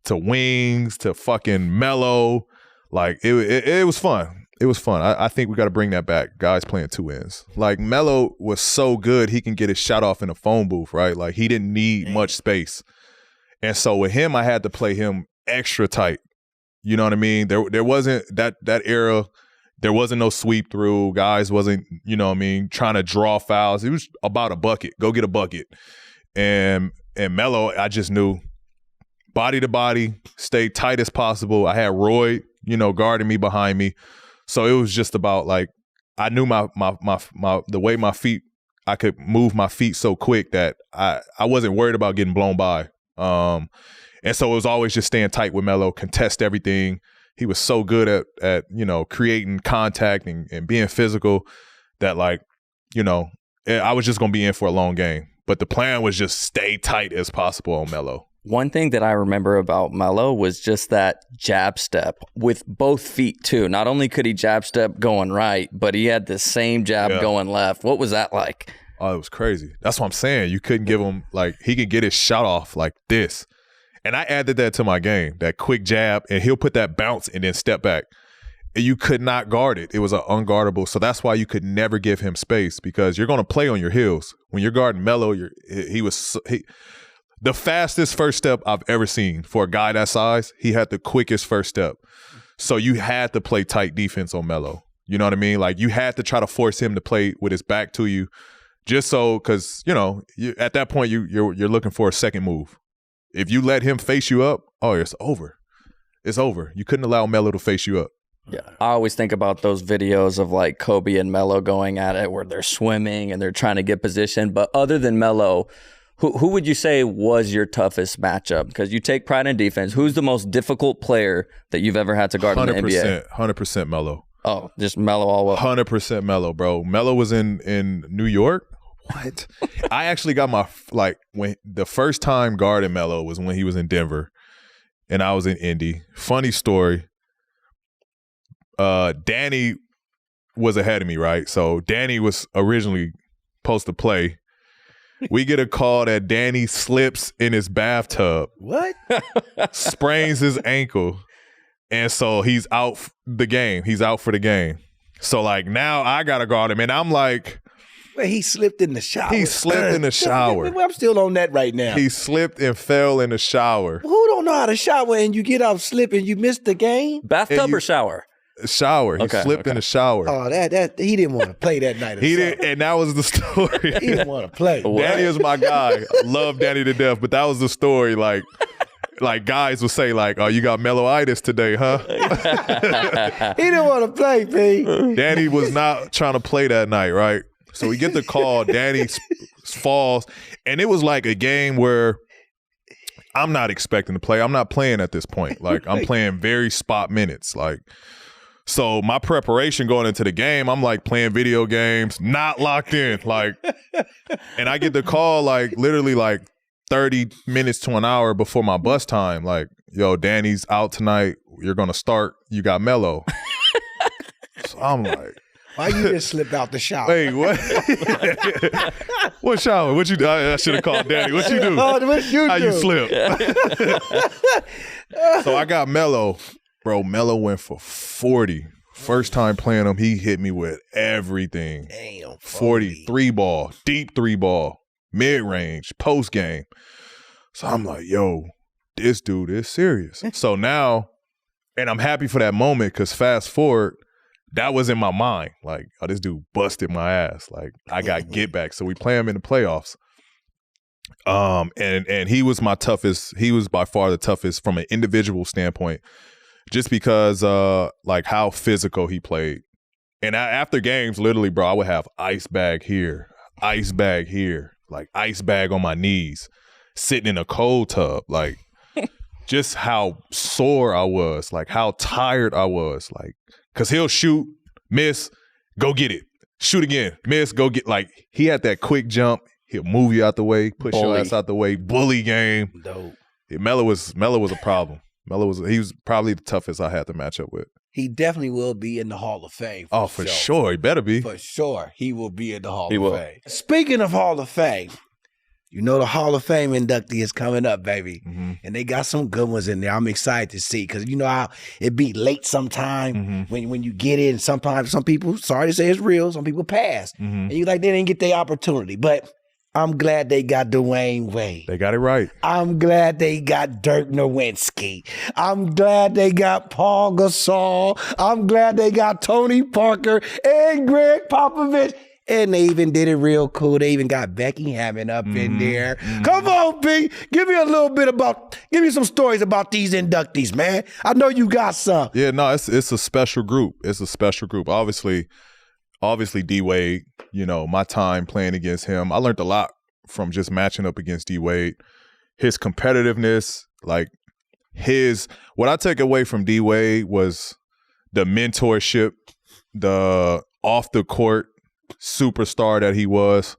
to wings to fucking Melo. Like it was fun. It was fun. I think we got to bring that back. Guys playing two ends. Like Melo was so good, he can get his shot off in a phone booth, right? Like he didn't need much space. And so with him, I had to play him extra tight. You know what I mean? There wasn't that era. There wasn't no sweep through. Guys wasn't, you know what I mean, trying to draw fouls. It was about a bucket. Go get a bucket. And Melo, I just knew body to body, stay tight as possible. I had Roy, you know, guarding me behind me. So it was just about like I knew my the way my feet, I could move my feet so quick that I wasn't worried about getting blown by. And so it was always just staying tight with Melo, contest everything. He was so good at you know, creating contact and being physical that like, you know, I was just gonna be in for a long game. But the plan was just stay tight as possible on Melo. One thing that I remember about Melo was just that jab step with both feet too. Not only could he jab step going right, but he had the same jab going left. What was that like? Oh, it was crazy. That's what I'm saying. You couldn't give him, like, he could get his shot off like this. And I added that to my game, that quick jab, and he'll put that bounce and then step back. And you could not guard it. It was unguardable. So that's why you could never give him space, because you're going to play on your heels. When you're guarding Melo, the fastest first step I've ever seen for a guy that size. He had the quickest first step. So you had to play tight defense on Melo. You know what I mean? Like you had to try to force him to play with his back to you, just so, because, you know, at that point you're looking for a second move. If you let him face you up, oh, it's over. It's over. You couldn't allow Melo to face you up. Yeah, I always think about those videos of like Kobe and Melo going at it where they're swimming and they're trying to get position. But other than Melo, who would you say was your toughest matchup? Because you take pride in defense. Who's the most difficult player that you've ever had to guard in the NBA? 100% Melo. Oh, just Melo all up. 100% Melo, bro. Melo was in New York. What? I actually got my, like, when the first time guarding Melo was when he was in Denver and I was in Indy. Funny story. Danny was ahead of me, right? So Danny was originally supposed to play. We get a call that Danny slips in his bathtub. What? Sprains his ankle. And so he's out the game. He's out for the game. So, like, now I got to guard him. And I'm like... Wait, he slipped in the shower. He slipped in the shower. I'm still on that right now. He slipped and fell in the shower. Who don't know how to shower and you get out slipping, you miss the game? Bathtub or shower? Shower. He slipped in the shower. Oh, that he didn't want to play that night. He didn't, and that was the story. He didn't want to play. Danny is my guy. Love Danny to death, but that was the story. Like guys would say, like, "Oh, you got Melo-itis today, huh?" He didn't want to play, P. Danny was not trying to play that night, right? So we get the call. Danny falls, and it was like a game where I'm not expecting to play. I'm not playing at this point. Like I'm playing very spot minutes. Like, So my preparation going into the game, I'm like playing video games, not locked in. Like, and I get the call like literally like 30 minutes to an hour before my bus time. Like, yo, Danny's out tonight. You're going to start. You got Melo. So I'm like, why you just slip out the shower? Wait, what? What shower? What you do? I should have called Danny. What you do? Oh, what you How do? you slip? So I got Melo. Bro, Melo went for 40. First time playing him, he hit me with everything. Damn, 40, 3-ball, deep 3-ball, mid-range, post-game. So I'm like, yo, this dude is serious. So now, and I'm happy for that moment because fast forward, that was in my mind. Like, oh, this dude busted my ass. Like, I got get back. So we play him in the playoffs. And he was my toughest. He was by far the toughest from an individual standpoint, just because like how physical he played. And after games, literally, bro, I would have ice bag here, like ice bag on my knees, sitting in a cold tub, like just how sore I was, like how tired I was, like. Because he'll shoot, miss, go get it. Shoot again, miss, go get. Like, he had that quick jump. He'll move you out the way, push your ass out the way. Bully game. Dope. Yeah, Melo was a problem. He was probably the toughest I had to match up with. He definitely will be in the Hall of Fame. For sure. He better be. For sure. He will be in the Hall He of will. Fame. Speaking of Hall of Fame, you know the Hall of Fame inductee is coming up, baby. Mm-hmm. And they got some good ones in there. I'm excited to see because you know how it be late sometime when you get in. Sometimes some people, sorry to say it's real, some people pass. And you like they didn't get their opportunity. But I'm glad they got Dwyane Wade. They got it right. I'm glad they got Dirk Nowitzki. I'm glad they got Paul Gasol. I'm glad they got Tony Parker and Greg Popovich. And they even did it real cool. They even got Becky Hammond up in there. Come on, B. Give me some stories about these inductees, man. I know you got some. Yeah, no, it's a special group. It's a special group. Obviously D Wade, you know, my time playing against him, I learned a lot from just matching up against D Wade. His competitiveness, like what I take away from D Wade was the mentorship, the off the court superstar that he was.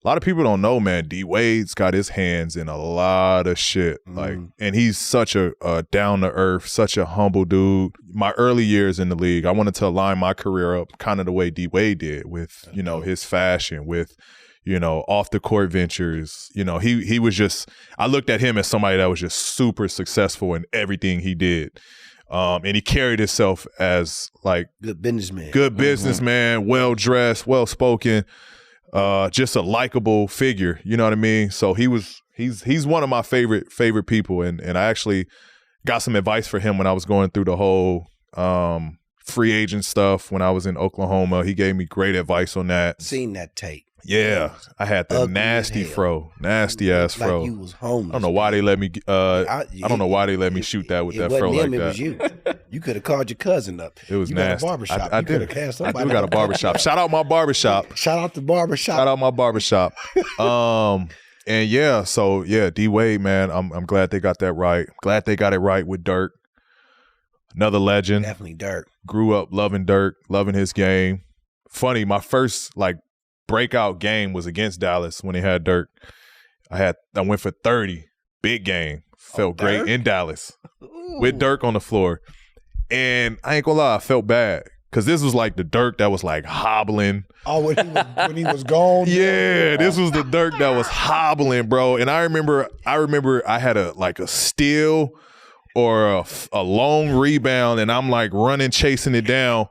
A lot of people don't know, man, D Wade's got his hands in a lot of shit. Like, and he's such a down to earth, such a humble dude. My early years in the league, I wanted to align my career up kind of the way D Wade did with, you know, his fashion, with, you know, off the court ventures. You know, he was just, I looked at him as somebody that was just super successful in everything he did. And he carried himself as like Good businessman. Well dressed, well spoken, just a likable figure. You know what I mean? So he's one of my favorite people, and I actually got some advice for him when I was going through the whole free agent stuff when I was in Oklahoma. He gave me great advice on that. Seen that tape. Yeah, I had the Ugly nasty as hell. fro, nasty ass fro. Like you was homeless. I don't know why they let me. I don't know why they let me shoot that with that fro like It that. was you. You could have called your cousin up. It was you nasty. Got a barbershop. I You could did. have had I somebody. do got a barbershop. Shout out my barbershop. Shout out to barbershop. Shout out my barbershop. And yeah, so yeah, D Wade, man, I'm glad they got that right. Glad they got it right with Dirk. Another legend. Definitely Dirk. Grew up loving Dirk, loving his game. Funny, my first like breakout game was against Dallas when they had Dirk. I went for 30. Big game. Felt great Dirk? in Dallas with Dirk on the floor. And I ain't gonna lie, I felt bad. Cause this was like the Dirk that was like hobbling. Oh, when he was gone. Yeah, this was the Dirk that was hobbling, bro. And I remember I had a steal or a long rebound, and I'm like running, chasing it down,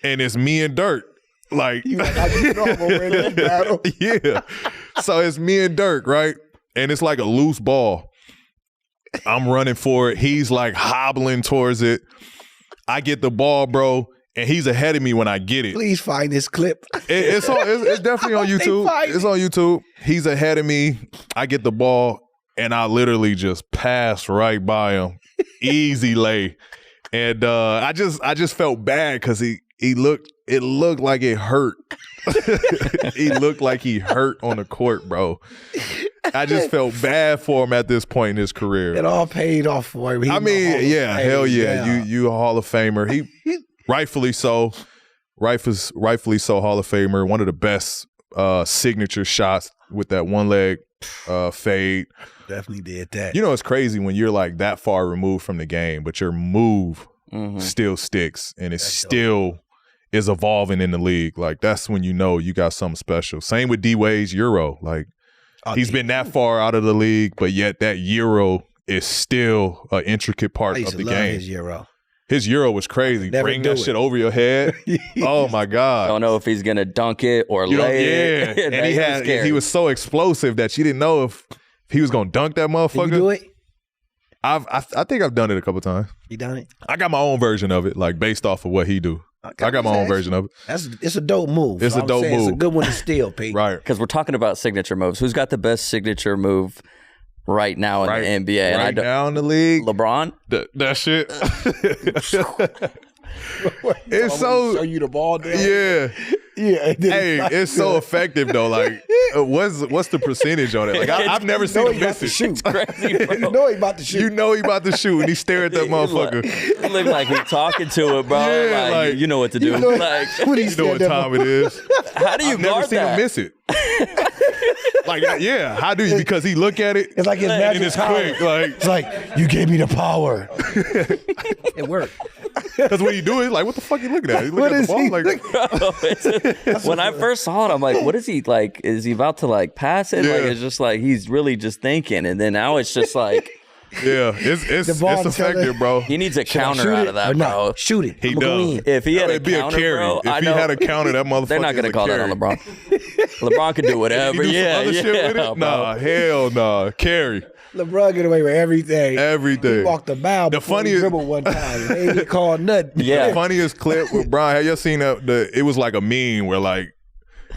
and it's me and Dirk. Like, You know I'm gonna win this battle. yeah. So it's me and Dirk, right? And it's like a loose ball. I'm running for it. He's like hobbling towards it. I get the ball, bro, and he's ahead of me when I get it. Please find this clip. It's definitely on YouTube. It's on YouTube. He's ahead of me. I get the ball, and I literally just pass right by him. Easy lay. And I just felt bad because it looked like it hurt. He looked like he hurt on the court, bro. I just felt bad for him at this point in his career. It all paid off for him. Hell yeah. You a Hall of Famer. Rightfully so. Rightfully so, Hall of Famer. One of the best signature shots with that one leg fade. Definitely did that. You know, it's crazy when you're like that far removed from the game, but your move still sticks and it still is evolving in the league. Like, that's when you know you got something special. Same with D-Wade's Euro. Like, he's been that far out of the league, but yet that Euro is still an intricate part of the game. His Euro. His Euro was crazy. Bring that shit over your head. Oh my God. Don't know if he's gonna dunk it or lay it. Yeah. And he was so explosive that you didn't know if he was gonna dunk that motherfucker. Did you do it? I think I've done it a couple times. You done it? I got my own version of it, like based off of what he do. I got my own version of it. It's a dope move. It's a dope move. It's a good one to steal, Pete. Right. Because we're talking about signature moves. Who's got the best signature move right now in the NBA? Right now in the league, LeBron. That shit. It's so. Show you the ball down. Yeah. Yeah. Hey, it's so effective though. Like, what's the percentage on it? Like, I've never seen him miss it. Shoot. Crazy, bro. You know he about to shoot. You know he about to shoot, and he stare at that motherfucker. It look like he's talking to it, bro. Yeah, like, you know what to do. You know, like, when he You know what time it is. how do you I've never guard seen that? him miss it. Like, yeah, how do you? Because he look at it. It's like his and magic it's power. quick. Like, It's like, you gave me the power. It worked. because when you do it, like, what the fuck you looking at? You What looking at is the ball, he like, When I first saw it, I'm like, what is he like? Is he about to like pass it? Yeah. Like, it's just like he's really just thinking, and then now it's just like yeah, it's ball effective, bro. he needs a Should I counter shoot out it of that, or not? bro. Shoot it. He I'ma go does. in. If he had It'd a be counter, a carry. bro, If he had a counter, that motherfucker. they're not going to call that on LeBron. LeBron can do whatever. He do some other shit with it? bro. Nah, hell nah. Carry. LeBron get away with everything. Everything. He walked the mile The before he funniest- dribbled one time. They ain't called nothing. Yeah. The funniest clip with Brian, have you seen it was like a meme where like,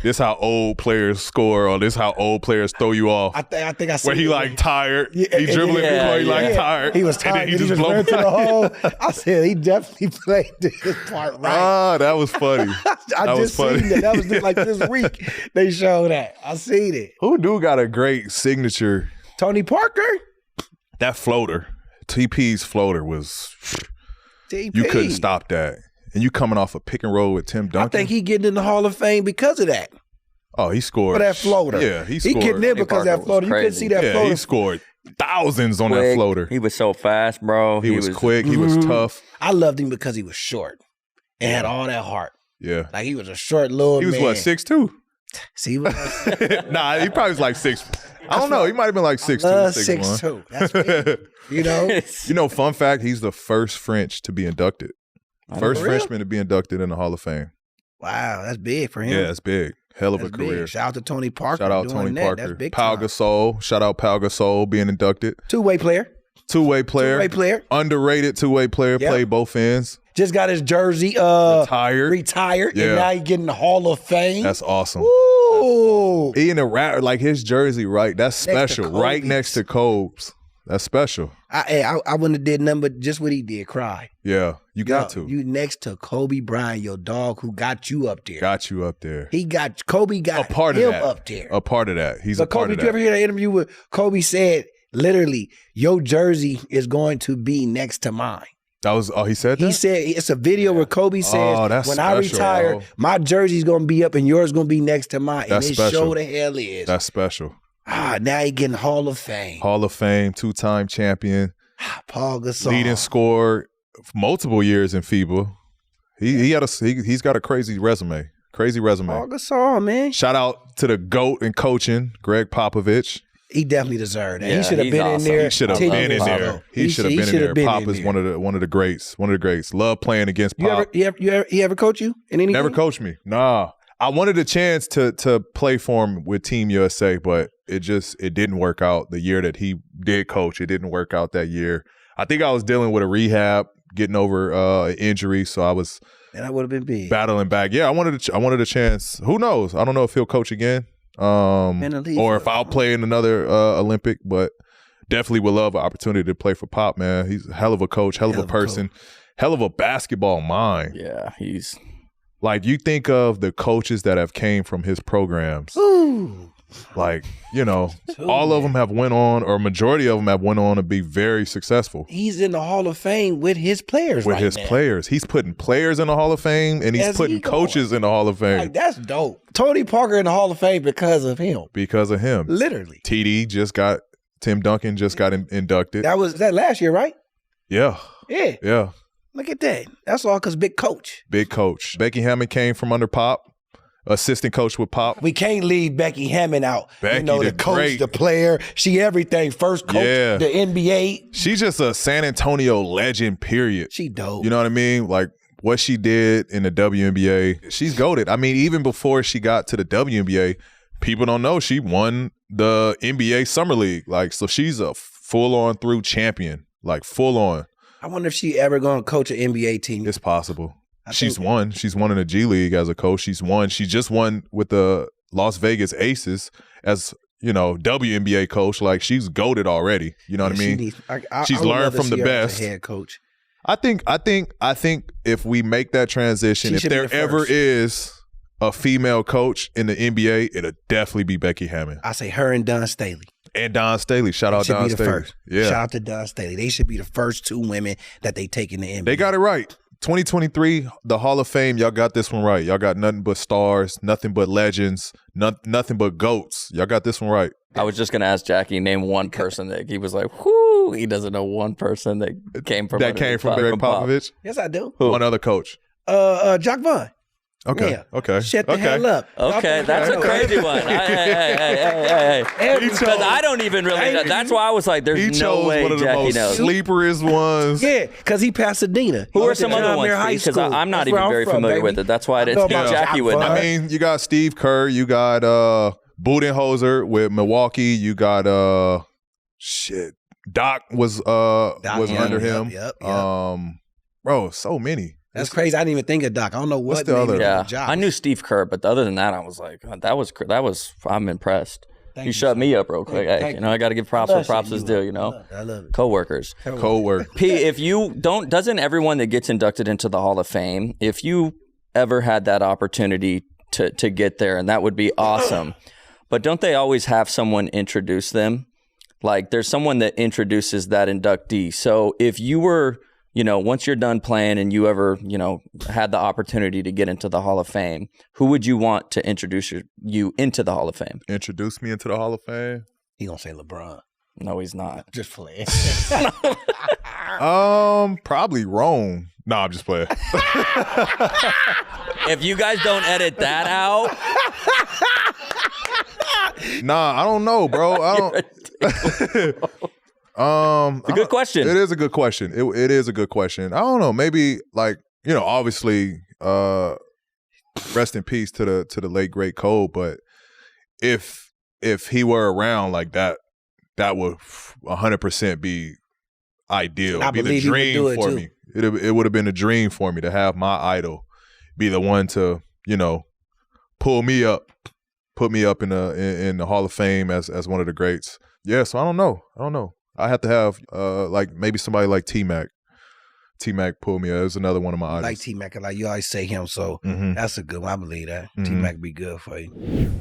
this how old players score or this how old players throw you off. I think I see where he it. like tired. Yeah, He dribbling yeah, before he like yeah. tired. He was and then tired. he just blow ran to the by. hole. I said he definitely played this part right. Ah, that was funny. I that was just funny. seen that. That was just like this week. They showed that. I seen it. Who do got a great signature? Tony Parker. That floater. TP's floater was, TP. you couldn't stop that. And you coming off a pick and roll with Tim Duncan. I think he getting in the Hall of Fame because of that. Oh, he scored. For that floater. Yeah, he scored. He getting in because of that Parker was floater. You couldn't crazy. see that Yeah, floater. he scored thousands on that Quick. floater. He was so fast, bro. He was quick. He was tough. I loved him because he was short and had all that heart. Yeah. Like he was a short little He was man. what, 6'2"? See, he was Nah, he probably was like 6. I don't know. He might have been like 6'2", 6'1". 6'2". That's big. You know? You know, fun fact, he's the first French to be inducted. First For real? Frenchman to be inducted in the Hall of Fame. Wow, that's big for him. Yeah, it's big. Hell of That's a career. big. Shout out to Tony Parker. Shout out doing Tony that. Parker. That's big Pau time. Gasol. Shout out Pau Gasol being inducted. Two-way player. Two-way player. Two-way player. Underrated two-way player. Yep. Played both ends. Just got his jersey Retired. and now he getting the Hall of Fame. That's awesome. Ooh. He in the rat, like his jersey, right? That's Next to special. Right Kobe's. next to Kobe's. That's special. I wouldn't have did nothing but just what he did, cry. Yeah, you got Yo, to. You next to Kobe Bryant, your dog who got you up there. Got you up there. Kobe got A part of him that. up there. A part of that. He's a But part Kobe, of did you ever that. hear that interview where Kobe said, literally, your jersey is going to be next to mine. That was. Oh, he said that. He said it's a video where Kobe says, Oh, that's when I special, retire, bro. my jersey's gonna be up and yours gonna be next to mine. That's and it special. sure the hell is. That's special. Now he getting Hall of Fame. Hall of Fame, 2-time champion, Paul Gasol. leading scorer, multiple years in FIBA. He's got a crazy resume. Crazy resume. Paul Gasol, man. Shout out to the GOAT in coaching, Greg Popovich. He definitely deserved that. Yeah, he should have he's been awesome. in there. He should have 10 been in years there. ago. He should have been in should there. have been Pop in is there. one of the greats. One of the greats. Love playing against Pop. He ever coach you in anything? Never coached me. Nah. I wanted a chance to play for him with Team USA, but it didn't work out. The year that he did coach, it didn't work out that year. I think I was dealing with a rehab, getting over an injury, so I was And that would have been big. battling back. Yeah, I wanted a chance. Who knows? I don't know if he'll coach again, or if I'll play in another Olympic, but definitely would love an opportunity to play for Pop, man. He's a hell of a coach, hell of a person, hell of a basketball mind. Yeah, he's Like, you think of the coaches that have came from his programs. Ooh. Like, all of them have went on, or majority of them have went on to be very successful. He's in the Hall of Fame with his players With his players. He's putting players in the Hall of Fame, and he's putting coaches in the Hall of Fame. Like, that's dope. Tony Parker in the Hall of Fame because of him. Literally. Tim Duncan just got inducted. That was last year, right? Yeah. Yeah. Look at that. That's all because big coach. Becky Hammond came from under Pop. Assistant coach with Pop. We can't leave Becky Hammond out. Becky, the coach, great. The player, she everything. First coach, the NBA. She's just a San Antonio legend, period. She dope. You know what I mean? Like what she did in the WNBA, she's goated. I mean, even before she got to the WNBA, people don't know she won the NBA Summer League. Like, so she's a full-on through champion, like full-on. I wonder if she ever going to coach an NBA team. It's possible. She's won. She's won in the G League as a coach. She just won with the Las Vegas Aces as, WNBA coach. Like, she's goated already. You know what I mean? She's learned from the best. Head coach. I think if we make that transition, if there ever is a female coach in the NBA, it'll definitely be Becky Hammond. I say her and Don Staley. Shout out Don Staley. First. Yeah. Shout out to Don Staley. They should be the first two women that they take in the NBA. They got it right. 2023, the Hall of Fame, y'all got this one right. Y'all got nothing but stars, nothing but legends, nothing but GOATs. Y'all got this one right. I was just going to ask Jackie, name one person that he was like, whoo, he doesn't know one person that came from Greg Popovich? Yes, I do. Who? One other coach. Jock Vaughn. Okay. Yeah. Okay. Shut the hell up. Okay, that's a crazy one. Hey. Because I don't even really know. That's why I was like, there's no way Jackie knows. Sleeperest ones. Yeah, because he Pasadena. Who are some other ones? Because I'm not even very familiar with it. That's why I didn't think Jackie would know. I mean, you got Steve Kerr. You got Budenholzer with Milwaukee. You got Doc was under him. Yep. Bro, so many. That's crazy. I didn't even think of Doc. I don't know what's the other. Yeah, I knew Steve Kerr, but other than that, I was like, that was. I'm impressed. You shut me up real quick. Hey, I got to give props where props is due. I love it. Coworkers. P, if you doesn't everyone that gets inducted into the Hall of Fame, if you ever had that opportunity to get there, and that would be awesome, but don't they always have someone introduce them? Like there's someone that introduces that inductee. So if you were, once you're done playing and you ever, had the opportunity to get into the Hall of Fame, who would you want to introduce you into the Hall of Fame? Introduce me into the Hall of Fame? He gonna say LeBron. No, he's not. Just playing. Probably Rome. No, I'm just playing. If you guys don't edit that out. Nah, I don't know, bro. I don't. It's a good question. It is a good question. It is a good question. I don't know. Maybe obviously, rest in peace to the late great Cole. But if he were around like that, that would 100% be ideal. It'd be the dream for me. It would have been a dream for me to have my idol be the one to pull me up, put me up in the Hall of Fame as one of the greats. Yeah. So I don't know. I have to have maybe somebody like T-Mac. T-Mac pull me up. There's another one of my idols. Like T-Mac, like you always say him, so that's a good one. I believe that. T-Mac be good for you.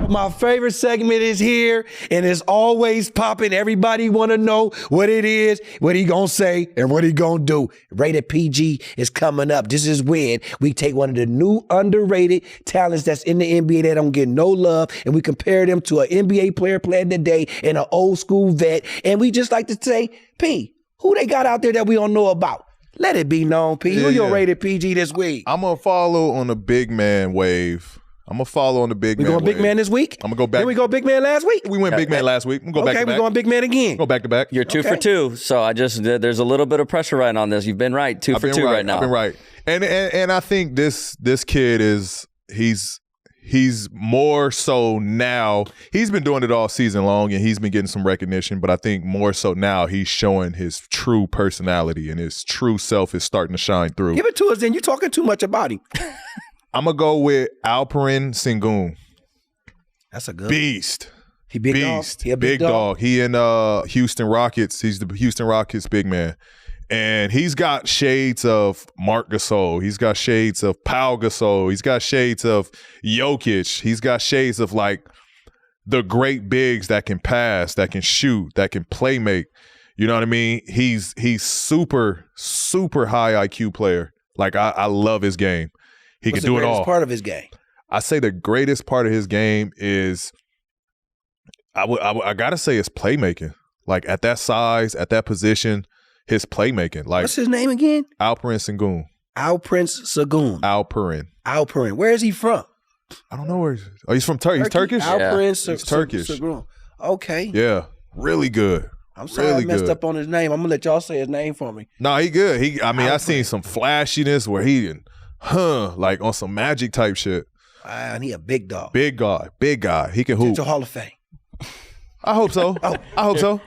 My favorite segment is here, and it's always popping. Everybody want to know what it is, what he gonna say, and what he gonna do. Rated PG is coming up. This is when we take one of the new underrated talents that's in the NBA that don't get no love, and we compare them to an NBA player playing today and an old school vet. And we just like to say, P, who they got out there that we don't know about? Let it be known, P. Who your rated PG this week? I'm gonna follow on the big man wave. We going big man this week? I'm going to go back. Did we go big man last week? We went big man last week. We'll go back to back. Okay, we're going big man again. Go back to back. You're 2 for 2. So there's a little bit of pressure right on this. You've been right. 2 for 2 right now. I've been right. And I think this kid he's more so now. He's been doing it all season long and he's been getting some recognition, but I think more so now he's showing his true personality and his true self is starting to shine through. Give it to us then. You're talking too much about him. I'm going to go with Alperen Şengün. That's a good beast. He big beast. Dog? He a big dog. He in Houston Rockets. He's the Houston Rockets big man. And he's got shades of Marc Gasol. He's got shades of Pau Gasol. He's got shades of Jokic. He's got shades of the great bigs that can pass, that can shoot, that can play make. You know what I mean? He's super, super high IQ player. Like, I love his game. He can do it all. What's the greatest part of his game? I say the greatest part of his game is, I got to say, it's playmaking. Like, at that size, at that position, his playmaking. Like, what's his name again? Alperen Şengün. Alperen. Where is he from? I don't know where he's. Oh, he's from Turkey. He's Turkish? Alperen He's Turkish. Şengün. Okay. Yeah. Really good. I'm sorry really I messed good. up on his name. I'm going to let y'all say his name for me. No, he good. I seen some flashiness where he like on some magic type shit. And he a big dog. Big guy. He can hoop. To Hall of Fame. I hope so. I hope so.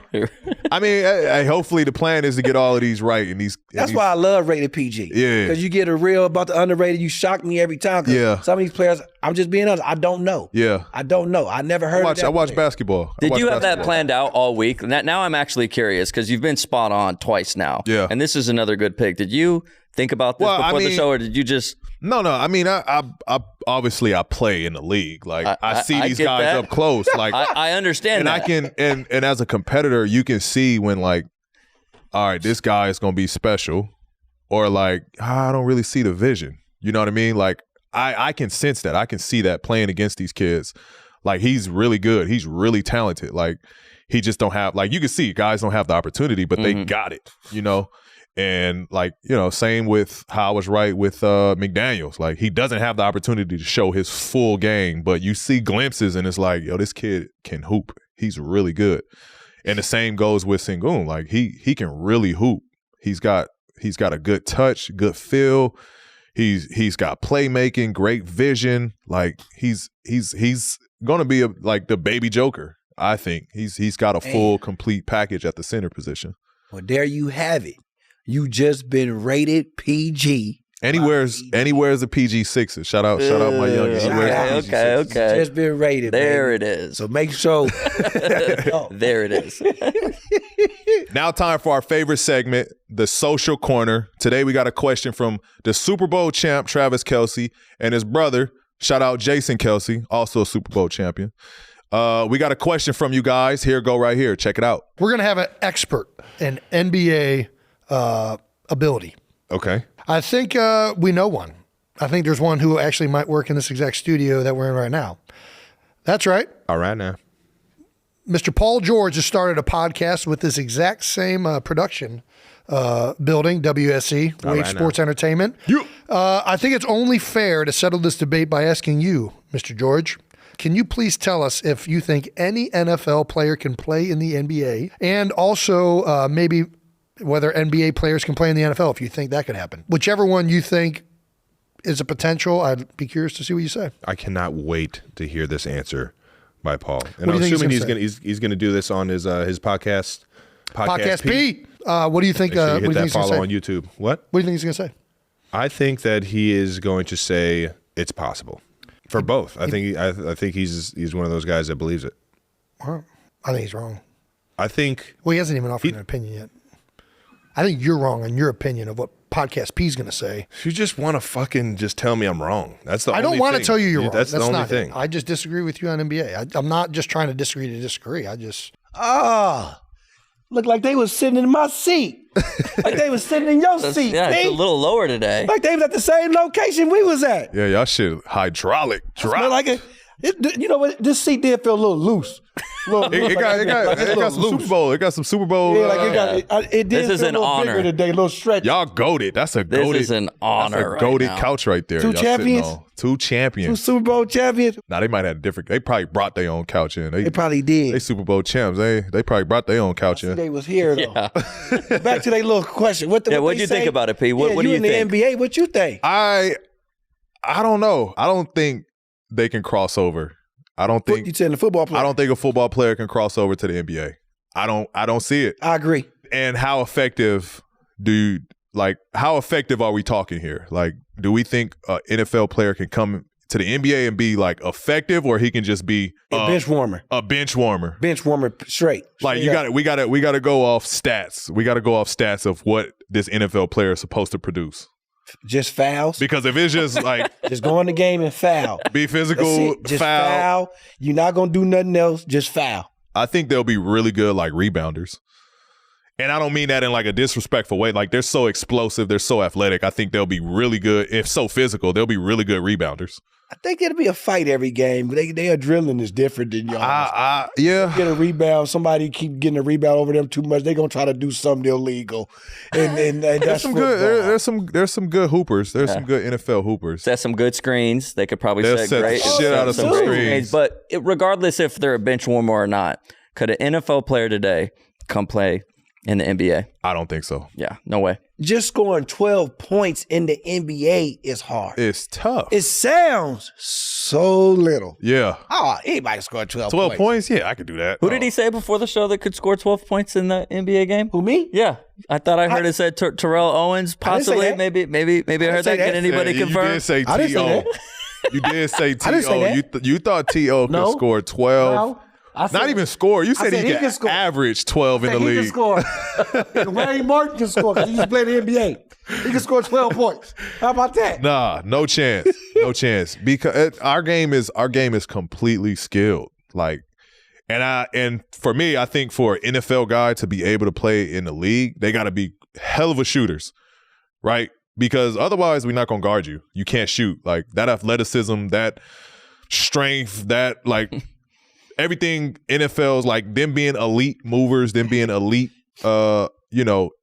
I mean, hopefully the plan is to get all of these right. And that's why I love rated PG. Yeah. Because you get a real about the underrated. You shock me every time. Yeah. Some of these players, I'm just being honest, I don't know. Yeah. I don't know. I never heard of that. I watch basketball. Did you have that planned out all week? Now I'm actually curious because you've been spot on twice now. Yeah. And this is another good pick. Did you think about this before the show, or did you just... No. I mean, I obviously I play in the league. Like I see these guys that. up close. Like I understand and that. I can and as a competitor, you can see when like, all right, this guy is gonna be special, or like I don't really see the vision. You know what I mean? Like I can sense that. I can see that playing against these kids. Like he's really good. He's really talented. Like he just don't have, like you can see guys don't have the opportunity, but they got it. You know. And like, you know, same with how I was right with McDaniels. Like he doesn't have the opportunity to show his full game, but you see glimpses and it's like, yo, this kid can hoop. He's really good. And the same goes with Şengün. Like he can really hoop. He's got a good touch, good feel. He's got playmaking, great vision. Like he's gonna be like the baby Joker. I think he's got a full, complete package at the center position. Well, there you have it. You just been rated PG. Anywhere's a PG-6. Shout out my youngest. Okay. Just been rated. There baby. it is. So make sure. There it is. Now time for our favorite segment, the social corner. Today we got a question from the Super Bowl champ, Travis Kelce, and his brother, shout out Jason Kelce, also a Super Bowl champion. We got a question from you guys. Here, go right here. Check it out. We're going to have an expert in NBA ability. Okay. I think we know one. I think there's one who actually might work in this exact studio that we're in right now. That's right. All right now. Mr. Paul George has started a podcast with this exact same production building, WSE, Wave Sports Entertainment. I think it's only fair to settle this debate by asking you, Mr. George, can you please tell us if you think any NFL player can play in the NBA, and also maybe whether NBA players can play in the NFL, if you think that could happen? Whichever one you think is a potential, I'd be curious to see what you say. I cannot wait to hear this answer by Paul. And What do I'm you think assuming he's he's gonna do this on his podcast. Podcast P. What do you think? Make sure you what do hit you think that he's going to follow say? on YouTube. What? What do you think he's going to say? I think that he is going to say it's possible for both. I think he's one of those guys that believes it. Well, I think he's wrong. I think. Well, he hasn't even offered an opinion yet. I think you're wrong on your opinion of what Podcast P is going to say. You just want to fucking just tell me I'm wrong. That's the. I don't want to tell you you're wrong. That's the only not thing. It. I just disagree with you on NBA. I'm not just trying to disagree to disagree. I just. Look like they was sitting in my seat. Like they was sitting in your seat. Yeah, it's a little lower today. Like they was at the same location we was at. Yeah, y'all shit hydraulic drop. Like you know what? This seat did feel a little loose. It got some Super Bowl. It got some Super Bowl. Yeah, like it did. This is feel an a little honor. bigger today, a little stretch. Y'all goated. That's a goated. This is an honor. That's a goated couch right there. Two y'all sitting champions? on. Two champions. Two Super Bowl champions. Now they might have different. They probably brought their own couch in. They probably did. They Super Bowl champs. They probably brought their own couch in. They was here though. Yeah. Back to their little question. What do you say? think about it, P? What do you in think? the NBA, what you think? I don't know. I don't think they can cross over. I don't think you said the football player. I don't think a football player can cross over to the NBA. I don't see it. I agree. And how effective how effective are we talking here? Like, do we think an NFL player can come to the NBA and be like effective, or he can just be a bench warmer? A bench warmer. Bench warmer straight. Like we got to go off stats. We got to go off stats of what this NFL player is supposed to produce. Just fouls. Because if it's just like Just go in the game and foul. be physical, That's it. Just foul, You're not gonna do nothing else. Just foul. I think they'll be really good like rebounders. And I don't mean that in like a disrespectful way. Like they're so explosive, they're so athletic. I think they'll be really good. If so physical, they'll be really good rebounders. I think it'll be a fight every game. Their drilling is different than y'all. Yeah. Get a rebound. Somebody keep getting a rebound over them too much. They're gonna try to do something illegal. And that's There's some football. good. There's some good hoopers. There's some good NFL hoopers. Set some good screens. They could probably They'll set set great shit out of some great screens. But regardless if they're a bench warmer or not, could an NFL player today come play in the NBA? I don't think so. Yeah, no way. Just scoring 12 points in the NBA is hard. It's tough. It sounds so little. Yeah. Oh, anybody can score 12 points? Yeah, I could do that. Who did he say before the show that could score 12 points in the NBA game? Who, me? Yeah, I thought I heard it said Terrell Owens, possibly. I didn't say Maybe I heard that. that. Can anybody confirm? You did say I didn't say T.O. that. You did say I didn't say T.O. that. You thought T.O. could No. score 12. No. I said- Not even score. You said, said he he can could score. average 12 in the He can league. score. Wayne Martin can score because he just played the NBA. He can score 12 points. How about that? Nah, no chance. No chance. Because our game is completely skilled. Like, and for me, I think for an NFL guy to be able to play in the league, they got to be hell of a shooters, right? Because otherwise, we're not gonna guard you. You can't shoot. Like that athleticism, that strength, that like everything NFL's like them being elite movers, them being elite,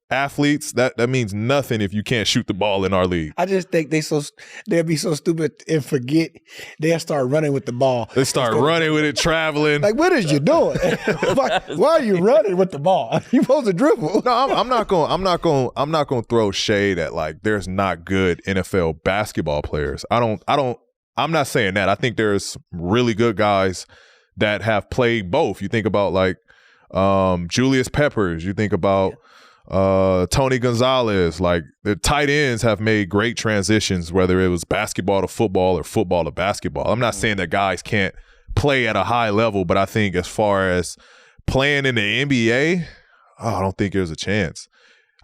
athletes. That means nothing if you can't shoot the ball in our league. I just think they'll be so stupid and forget. They'll start running with the ball. They start running with it, traveling. Like, what is you doing? why are you running with the ball? You supposed to dribble. No, I'm not going to throw shade at like there's not good NFL basketball players. I'm not saying that. I think there's really good guys that have played both. You think about like Julius Peppers. You think about Tony Gonzalez. Like the tight ends have made great transitions, whether it was basketball to football or football to basketball. I'm not saying that guys can't play at a high level, but I think as far as playing in the NBA, I don't think there's a chance.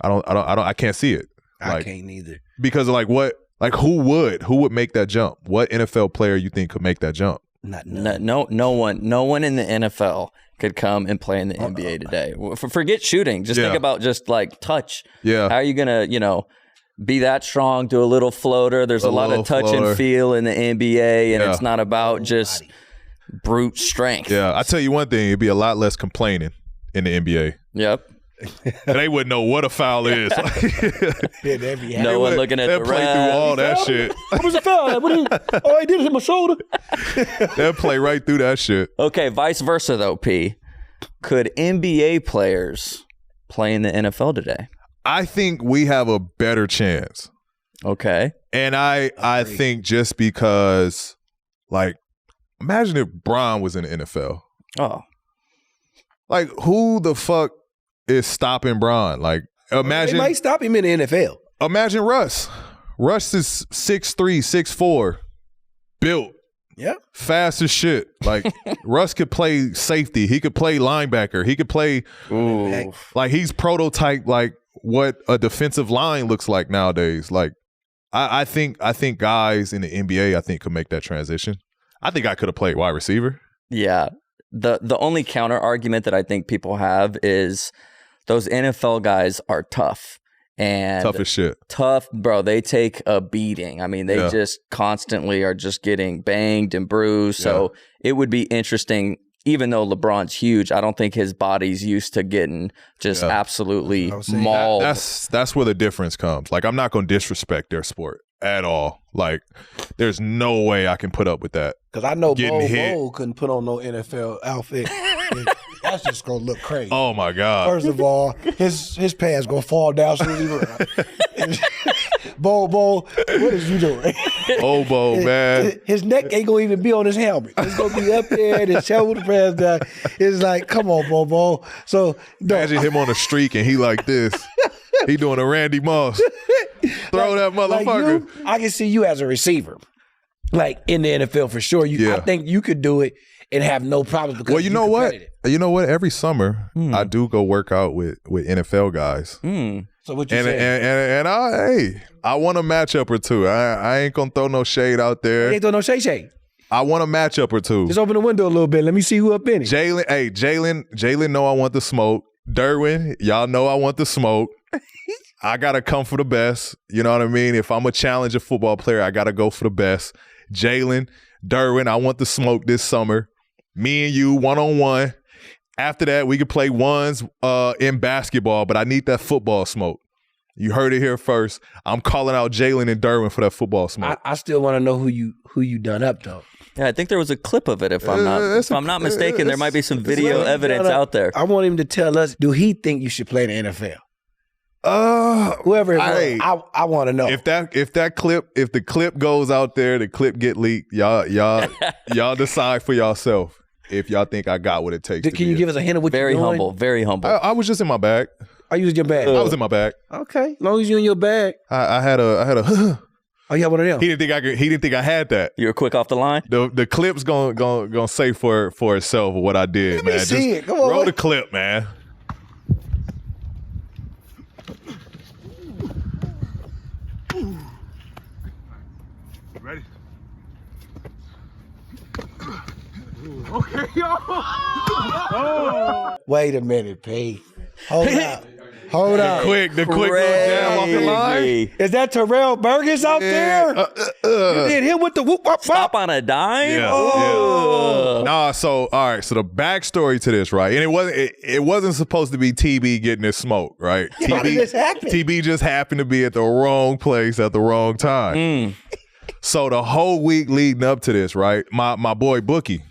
I can't see it. I can't neither. Because of like what, like who would make that jump? What NFL player you think could make that jump? No one in the NFL could come and play in the NBA today. Forget shooting. Just think about just like touch. Yeah. How are you gonna, be that strong? Do a little floater. There's a lot of touch and feel in the NBA, and it's not about just brute strength. Yeah, I tell you one thing, it'd be a lot less complaining in the NBA. Yep. They wouldn't know what a foul is. No one looking at They'll the play ref. through all that shit. What was the foul? I did hit my shoulder. They'll play right through that shit. Okay, vice versa though, P. Could NBA players play in the NFL today? I think we have a better chance. Okay. And I think just because, like, imagine if Bron was in the NFL. Oh. Like, who the fuck is stopping Bron? Like, imagine. They might stop him in the NFL. Imagine Russ. Russ is 6'3", 6'4", built. Yeah. Fast as shit. Like, Russ could play safety. He could play linebacker. He could play. Ooh. Like, he's prototype, like, what a defensive line looks like nowadays. Like, I think guys in the NBA, I think, could make that transition. I think I could have played wide receiver. Yeah. The only counter argument that I think people have is those NFL guys are tough. And Tough as shit. Tough, bro. They take a beating. I mean, they just constantly are just getting banged and bruised. So it would be interesting, even though LeBron's huge, I don't think his body's used to getting just absolutely mauled. That's where the difference comes. Like, I'm not going to disrespect their sport at all. Like, there's no way I can put up with that. Because I know Getting Bo couldn't put on no NFL outfit. That's just going to look crazy. Oh, my God. First of all, his pants going to fall down soon as he run. Bo, what is you doing? Oh, Bo, man. His neck ain't going to even be on his helmet. It's going to be up there and his shoulder pads down. It's like, come on, Bo. So, no. Imagine him on a streak and he like this. He doing a Randy Moss. Throw that motherfucker. Like I can see you as a receiver, like in the NFL for sure. I think you could do it and have no problems. Because well, you know what? You know what? Every summer, I do go work out with NFL guys. So what you saying? And I want a matchup or two. I ain't gonna throw no shade out there. Ain't throw no shade. I want a matchup or two. Just open the window a little bit. Let me see who up in it. Jalen know I want the smoke. Derwin, y'all know I want the smoke. I gotta come for the best. You know what I mean? If I'm a challenger football player, I gotta go for the best. Jalen, Derwin, I want the smoke this summer. Me and you, 1-on-1. After that, we could play ones in basketball, but I need that football smoke. You heard it here first. I'm calling out Jalen and Derwin for that football smoke. I still want to know who you done up though. Yeah, I think there was a clip of it. If I'm not mistaken, there might be some video evidence out there. I want him to tell us. Do he think you should play in the NFL? Whoever it was, I want to know. If the clip goes out there, the clip get leaked. Y'all decide for yourself if y'all think I got what it takes. Can you give us a hint of what you're doing? Very humble. I was just in my bag. I used your bag. I was in my bag. Okay, as long as you in your bag. I had a. Oh, you had one of them. He didn't think I had that. You were quick off the line. The clip's gonna say for itself what I did, man. Let me see it. Come on. Roll the clip, man. Ready? Okay, yo. Wait a minute, P. Hold up. The quick little jab off the line. Is that Terrell Burgess out there? You did him with the whoop whoop Stop on a dime. Yeah. Nah, so all right. So the backstory to this, right? And it wasn't supposed to be TB getting this smoke, right? Yeah, how did this happen? TB just happened to be at the wrong place at the wrong time. So the whole week leading up to this, right? My boy Bookie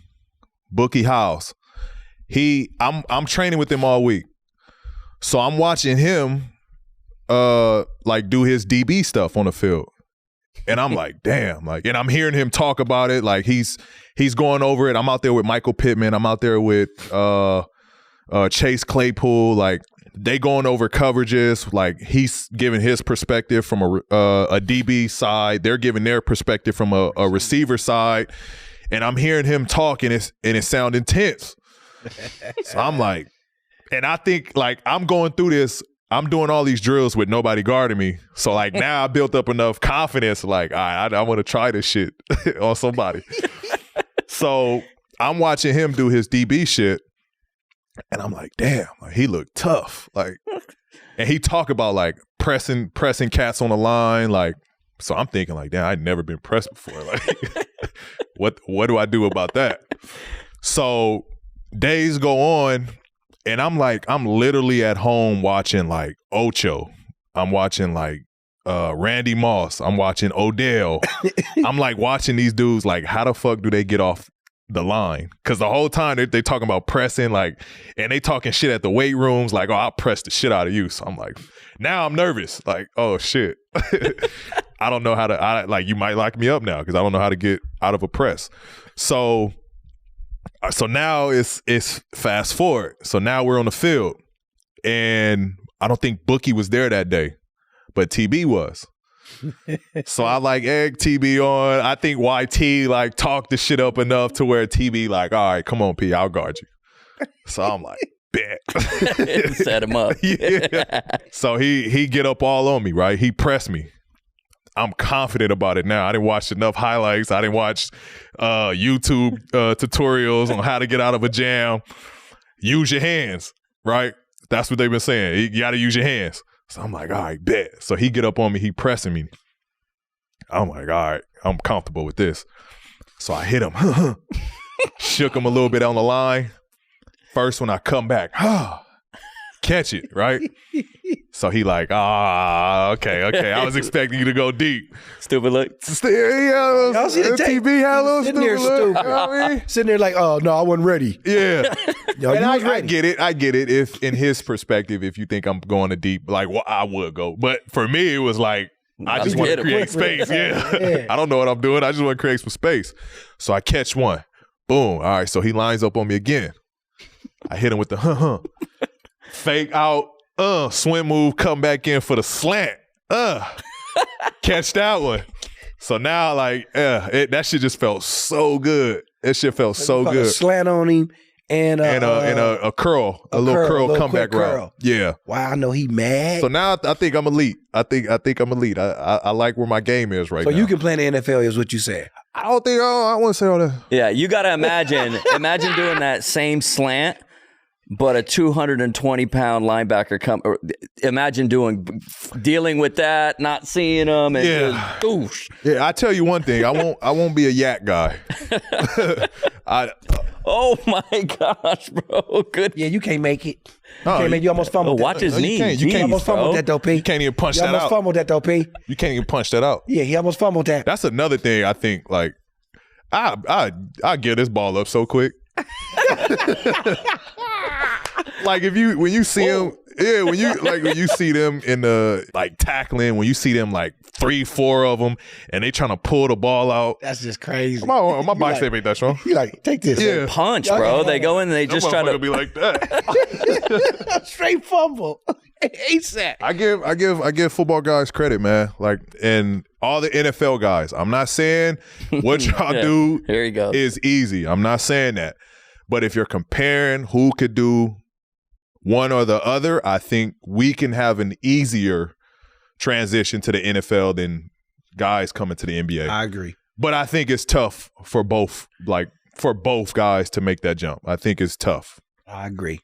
House, I'm training with him all week. So I'm watching him do his DB stuff on the field. And I'm like, damn, and I'm hearing him talk about it. Like he's going over it. I'm out there with Michael Pittman. I'm out there with Chase Claypool. Like they going over coverages. Like he's giving his perspective from a DB side. They're giving their perspective from a receiver side. And I'm hearing him talk and it sound intense. So I'm like, and I think I'm going through this. I'm doing all these drills with nobody guarding me. So now I built up enough confidence. All right, I want to try this shit on somebody. So I'm watching him do his DB shit. And I'm like, damn, he looked tough. And he talk about pressing cats on the line. So I'm thinking damn, I'd never been pressed before. What do I do about that? So days go on. And I'm literally at home watching Ocho. I'm watching Randy Moss. I'm watching Odell. I'm watching these dudes how the fuck do they get off the line? Because the whole time they talking about pressing and they talking shit at the weight rooms oh, I'll press the shit out of you. So I'm now I'm nervous. Oh shit. I don't know how to, you might lock me up now because I don't know how to get out of a press. So now it's fast forward. So now we're on the field, and I don't think Bookie was there that day, but TB was. So I egg TB on. I think YT talked the shit up enough to where TB all right, come on, P, I'll guard you. So I'm bet. Set him up. Yeah. So he get up all on me, right? He pressed me. I'm confident about it now. I didn't watch enough highlights. I didn't watch YouTube tutorials on how to get out of a jam. Use your hands, right? That's what they've been saying. You got to use your hands. So I'm all right, bet. So he get up on me. He pressing me. I'm all right, I'm comfortable with this. So I hit him. Shook him a little bit on the line. First when I come back, catch it, right? So he okay. I was expecting you to go deep. Stupid look. Y'all see the tape? TV had a little Sitting there stupid look. stupid. You know what I mean? Sitting there oh, no, I wasn't ready. Yeah. Yo, And you was I ready. get it. I get it. If in his perspective, if you think I'm going to deep, well, I would go. But for me, it was I just want to create space. Yeah. I don't know what I'm doing. I just want to create some space. So I catch one. Boom. All right. So he lines up on me again. I hit him with the fake out, swim move, come back in for the slant. Catch that one. So now, that shit just felt so good. That shit felt so good. Slant on him, And a curl, a little curl comeback route. Yeah. Wow, I know he mad. So now I think I'm elite. I think I'm elite. I like where my game is right now. So you can play in the NFL, is what you said. I want to say all that. Yeah, you got to imagine doing that same slant, but a 220-pound linebacker imagine dealing with that, not seeing him, and just doosh. Yeah, I tell you one thing. I won't be a yak guy. Oh my gosh, bro! Good. Yeah, you can't make it. You almost fumbled. Watch his knees. You almost fumbled that though, P. You can't even punch that out. You almost fumbled that though, P. You can't even punch that out. Yeah, he almost fumbled that. That's another thing I think. Like, I get this ball up so quick. Like when you see him, when you see them in the tackling, when you see them 3-4 of them, and they trying to pull the ball out. That's just crazy. My bicep ain't that strong. You take this. Yeah. Punch, bro. They go in and they just try to be like that. Straight fumble. ASAP. I give football guys credit, man. And all the NFL guys. I'm not saying what y'all do Here you go. is easy. I'm not saying that. But if you're comparing who could do one or the other, I think we can have an easier transition to the NFL than guys coming to the NBA. I agree. But I think it's tough for both guys to make that jump. I think it's tough. I agree.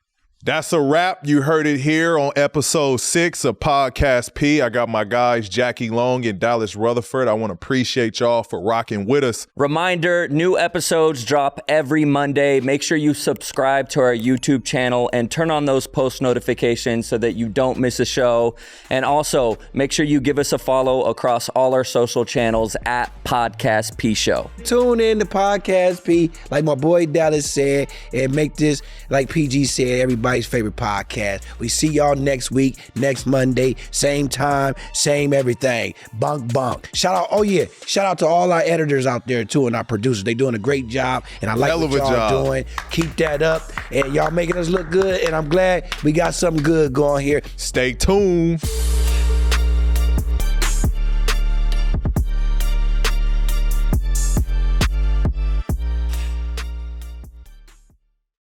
That's a wrap. You heard it here on episode 6 of Podcast P. I got my guys Jackie Long and Dallas Rutherford. I want to appreciate y'all for rocking with us. Reminder, new episodes drop every Monday. Make sure you subscribe to our YouTube channel and turn on those post notifications so that you don't miss a show. And also, make sure you give us a follow across all our social channels at Podcast P Show. Tune in to Podcast P, like my boy Dallas said, and make this, like PG said, everybody's favorite podcast. We see y'all next week, next Monday, same time, same everything. Bunk. Shout out to all our editors out there too, and our producers. They doing a great job, and I like what y'all doing. Keep that up, and y'all making us look good, and I'm glad we got something good going here. Stay tuned.